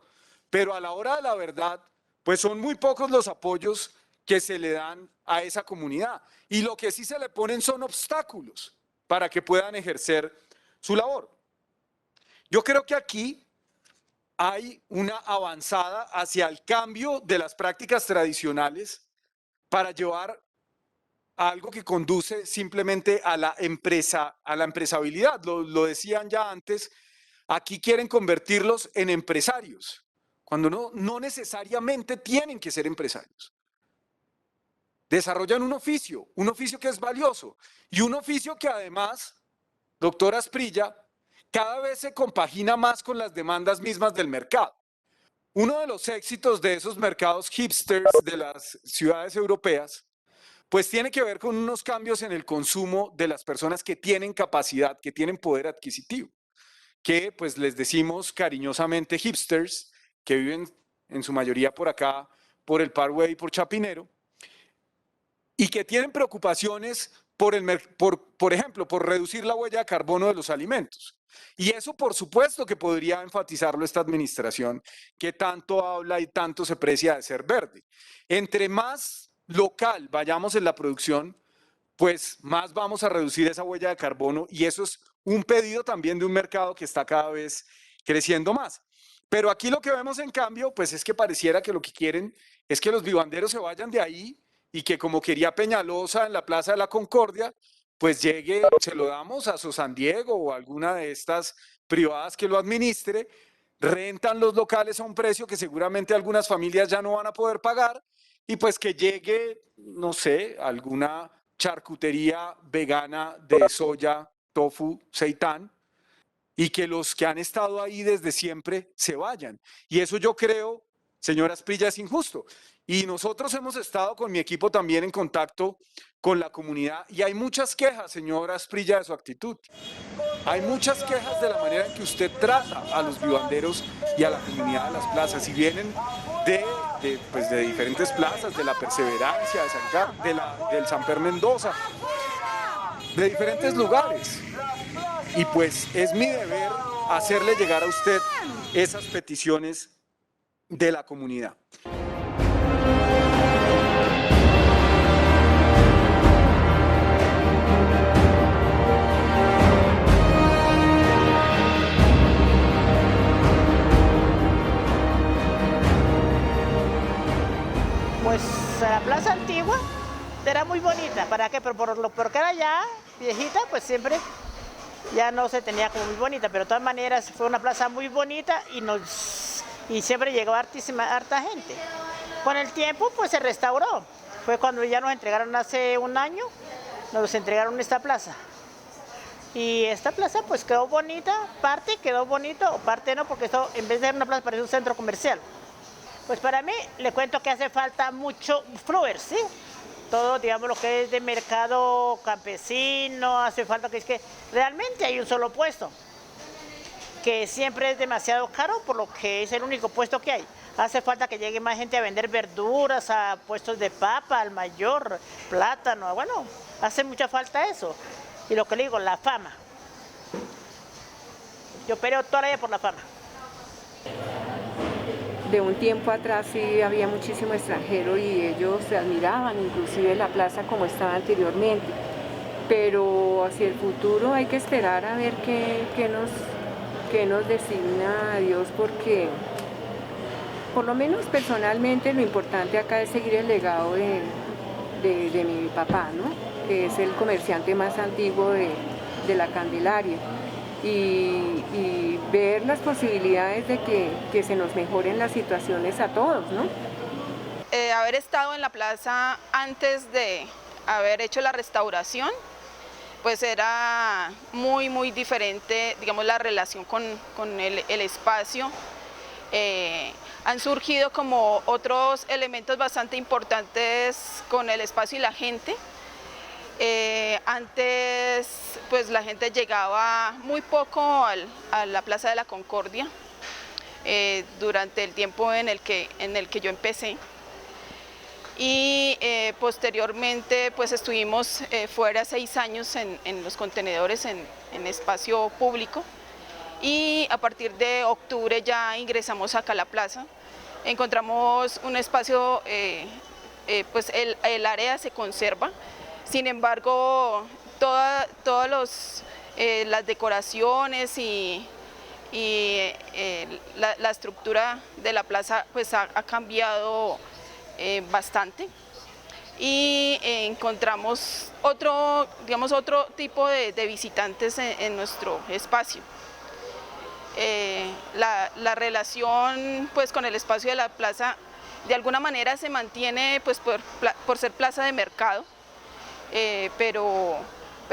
Pero a la hora de la verdad, pues son muy pocos los apoyos que se le dan a esa comunidad. Y lo que sí se le ponen son obstáculos para que puedan ejercer su labor. Yo creo que aquí hay una avanzada hacia el cambio de las prácticas tradicionales para llevar a algo que conduce simplemente a la empresabilidad. Lo decían ya antes, aquí quieren convertirlos en empresarios, cuando no necesariamente tienen que ser empresarios. Desarrollan un oficio que es valioso y un oficio que además, doctora Asprilla, cada vez se compagina más con las demandas mismas del mercado. Uno de los éxitos de esos mercados hipsters de las ciudades europeas, pues tiene que ver con unos cambios en el consumo de las personas que tienen capacidad, que tienen poder adquisitivo, que pues les decimos cariñosamente hipsters, que viven en su mayoría por acá, por el Parkway y por Chapinero, y que tienen preocupaciones por ejemplo, por reducir la huella de carbono de los alimentos. Y eso, por supuesto, que podría enfatizarlo esta administración, que tanto habla y tanto se precia de ser verde. Entre más local vayamos en la producción, pues más vamos a reducir esa huella de carbono, y eso es un pedido también de un mercado que está cada vez creciendo más. Pero aquí lo que vemos, en cambio, pues es que pareciera que lo que quieren es que los vivanderos se vayan de ahí y que, como quería Peñalosa en la Plaza de la Concordia, pues llegue, se lo damos a San Diego o a alguna de estas privadas que lo administre, rentan los locales a un precio que seguramente algunas familias ya no van a poder pagar, y pues que llegue, no sé, alguna charcutería vegana de soya, tofu, seitán, y que los que han estado ahí desde siempre se vayan. Y eso, yo creo, señora Asprilla, es injusto. Y nosotros hemos estado con mi equipo también en contacto con la comunidad, y hay muchas quejas, señora Asprilla, de su actitud. Hay muchas quejas de la manera en que usted trata a los vivanderos y a la comunidad de las plazas, y vienen de diferentes plazas, de la Perseverancia, del Samper Mendoza, de diferentes lugares. Y pues es mi deber hacerle llegar a usted esas peticiones de la comunidad. Pues la plaza antigua era muy bonita, ¿para qué? Pero porque era ya viejita, pues siempre ya no se tenía como muy bonita, pero de todas maneras fue una plaza muy bonita y siempre llegó harta gente. Con el tiempo pues se restauró, fue cuando ya nos entregaron hace un año, nos entregaron esta plaza. Y esta plaza pues quedó bonita, parte quedó bonito o parte no, porque esto en vez de ser una plaza parece un centro comercial. Pues para mí, le cuento que hace falta mucho flowers, ¿sí? Todo, digamos, lo que es de mercado campesino, hace falta que es que realmente hay un solo puesto, que siempre es demasiado caro por lo que es el único puesto que hay. Hace falta que llegue más gente a vender verduras, a puestos de papa, al mayor, plátano, bueno, hace mucha falta eso. Y lo que le digo, la fama. Yo peleo toda la vida por la fama. De un tiempo atrás sí había muchísimo extranjero y ellos se admiraban inclusive la plaza como estaba anteriormente, pero hacia el futuro hay que esperar a ver qué nos designa Dios, porque por lo menos personalmente lo importante acá es seguir el legado de mi papá, ¿no? Que es el comerciante más antiguo de la Candelaria. Y ver las posibilidades de que se nos mejoren las situaciones a todos, ¿no? Haber estado en la plaza antes de haber hecho la restauración, pues era muy diferente, digamos, la relación con el espacio. Han surgido como otros elementos bastante importantes con el espacio y la gente. Antes pues la gente llegaba muy poco a la Plaza de la Concordia durante el tiempo en el que yo empecé, y posteriormente pues estuvimos fuera 6 años en los contenedores en espacio público, y a partir de octubre ya ingresamos acá a la plaza. Encontramos un espacio, pues el área se conserva. Sin embargo, todas las decoraciones y la estructura de la plaza pues ha cambiado bastante, y encontramos otro tipo de visitantes en nuestro espacio. La relación pues con el espacio de la plaza de alguna manera se mantiene pues por ser plaza de mercado. Pero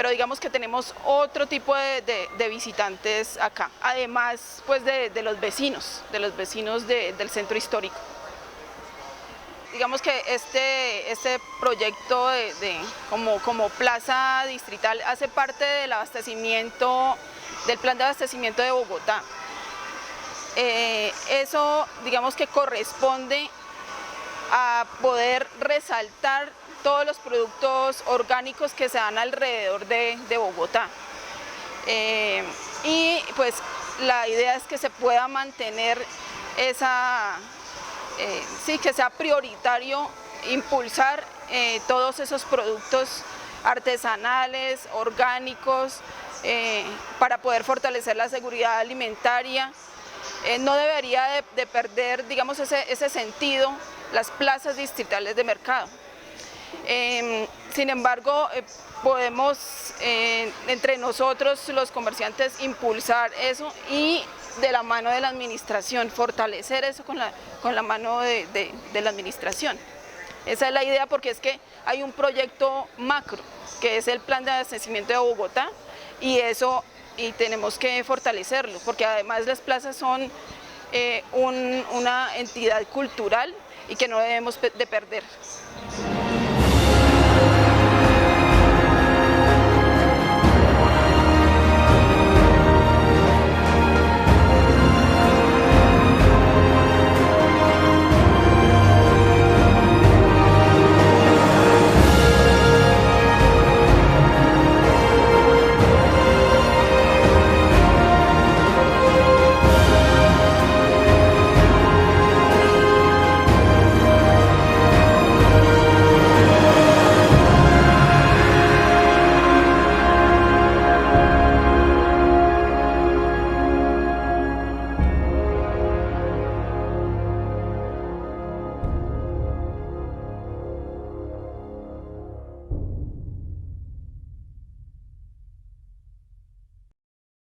digamos que tenemos otro tipo de visitantes acá, además pues de los vecinos del centro histórico. Digamos que este proyecto como plaza distrital hace parte del plan de abastecimiento de Bogotá. Eso digamos que corresponde a poder resaltar todos los productos orgánicos que se dan alrededor de Bogotá. Y pues la idea es que se pueda mantener que sea prioritario impulsar todos esos productos artesanales, orgánicos, para poder fortalecer la seguridad alimentaria. No debería de perder, digamos, ese sentido las plazas distritales de mercado. Sin embargo, podemos entre nosotros los comerciantes impulsar eso, y de la mano de la administración, fortalecer eso con la mano de la administración. Esa es la idea, porque es que hay un proyecto macro que es el plan de abastecimiento de Bogotá, y tenemos que fortalecerlo, porque además las plazas son una entidad cultural y que no debemos de perder.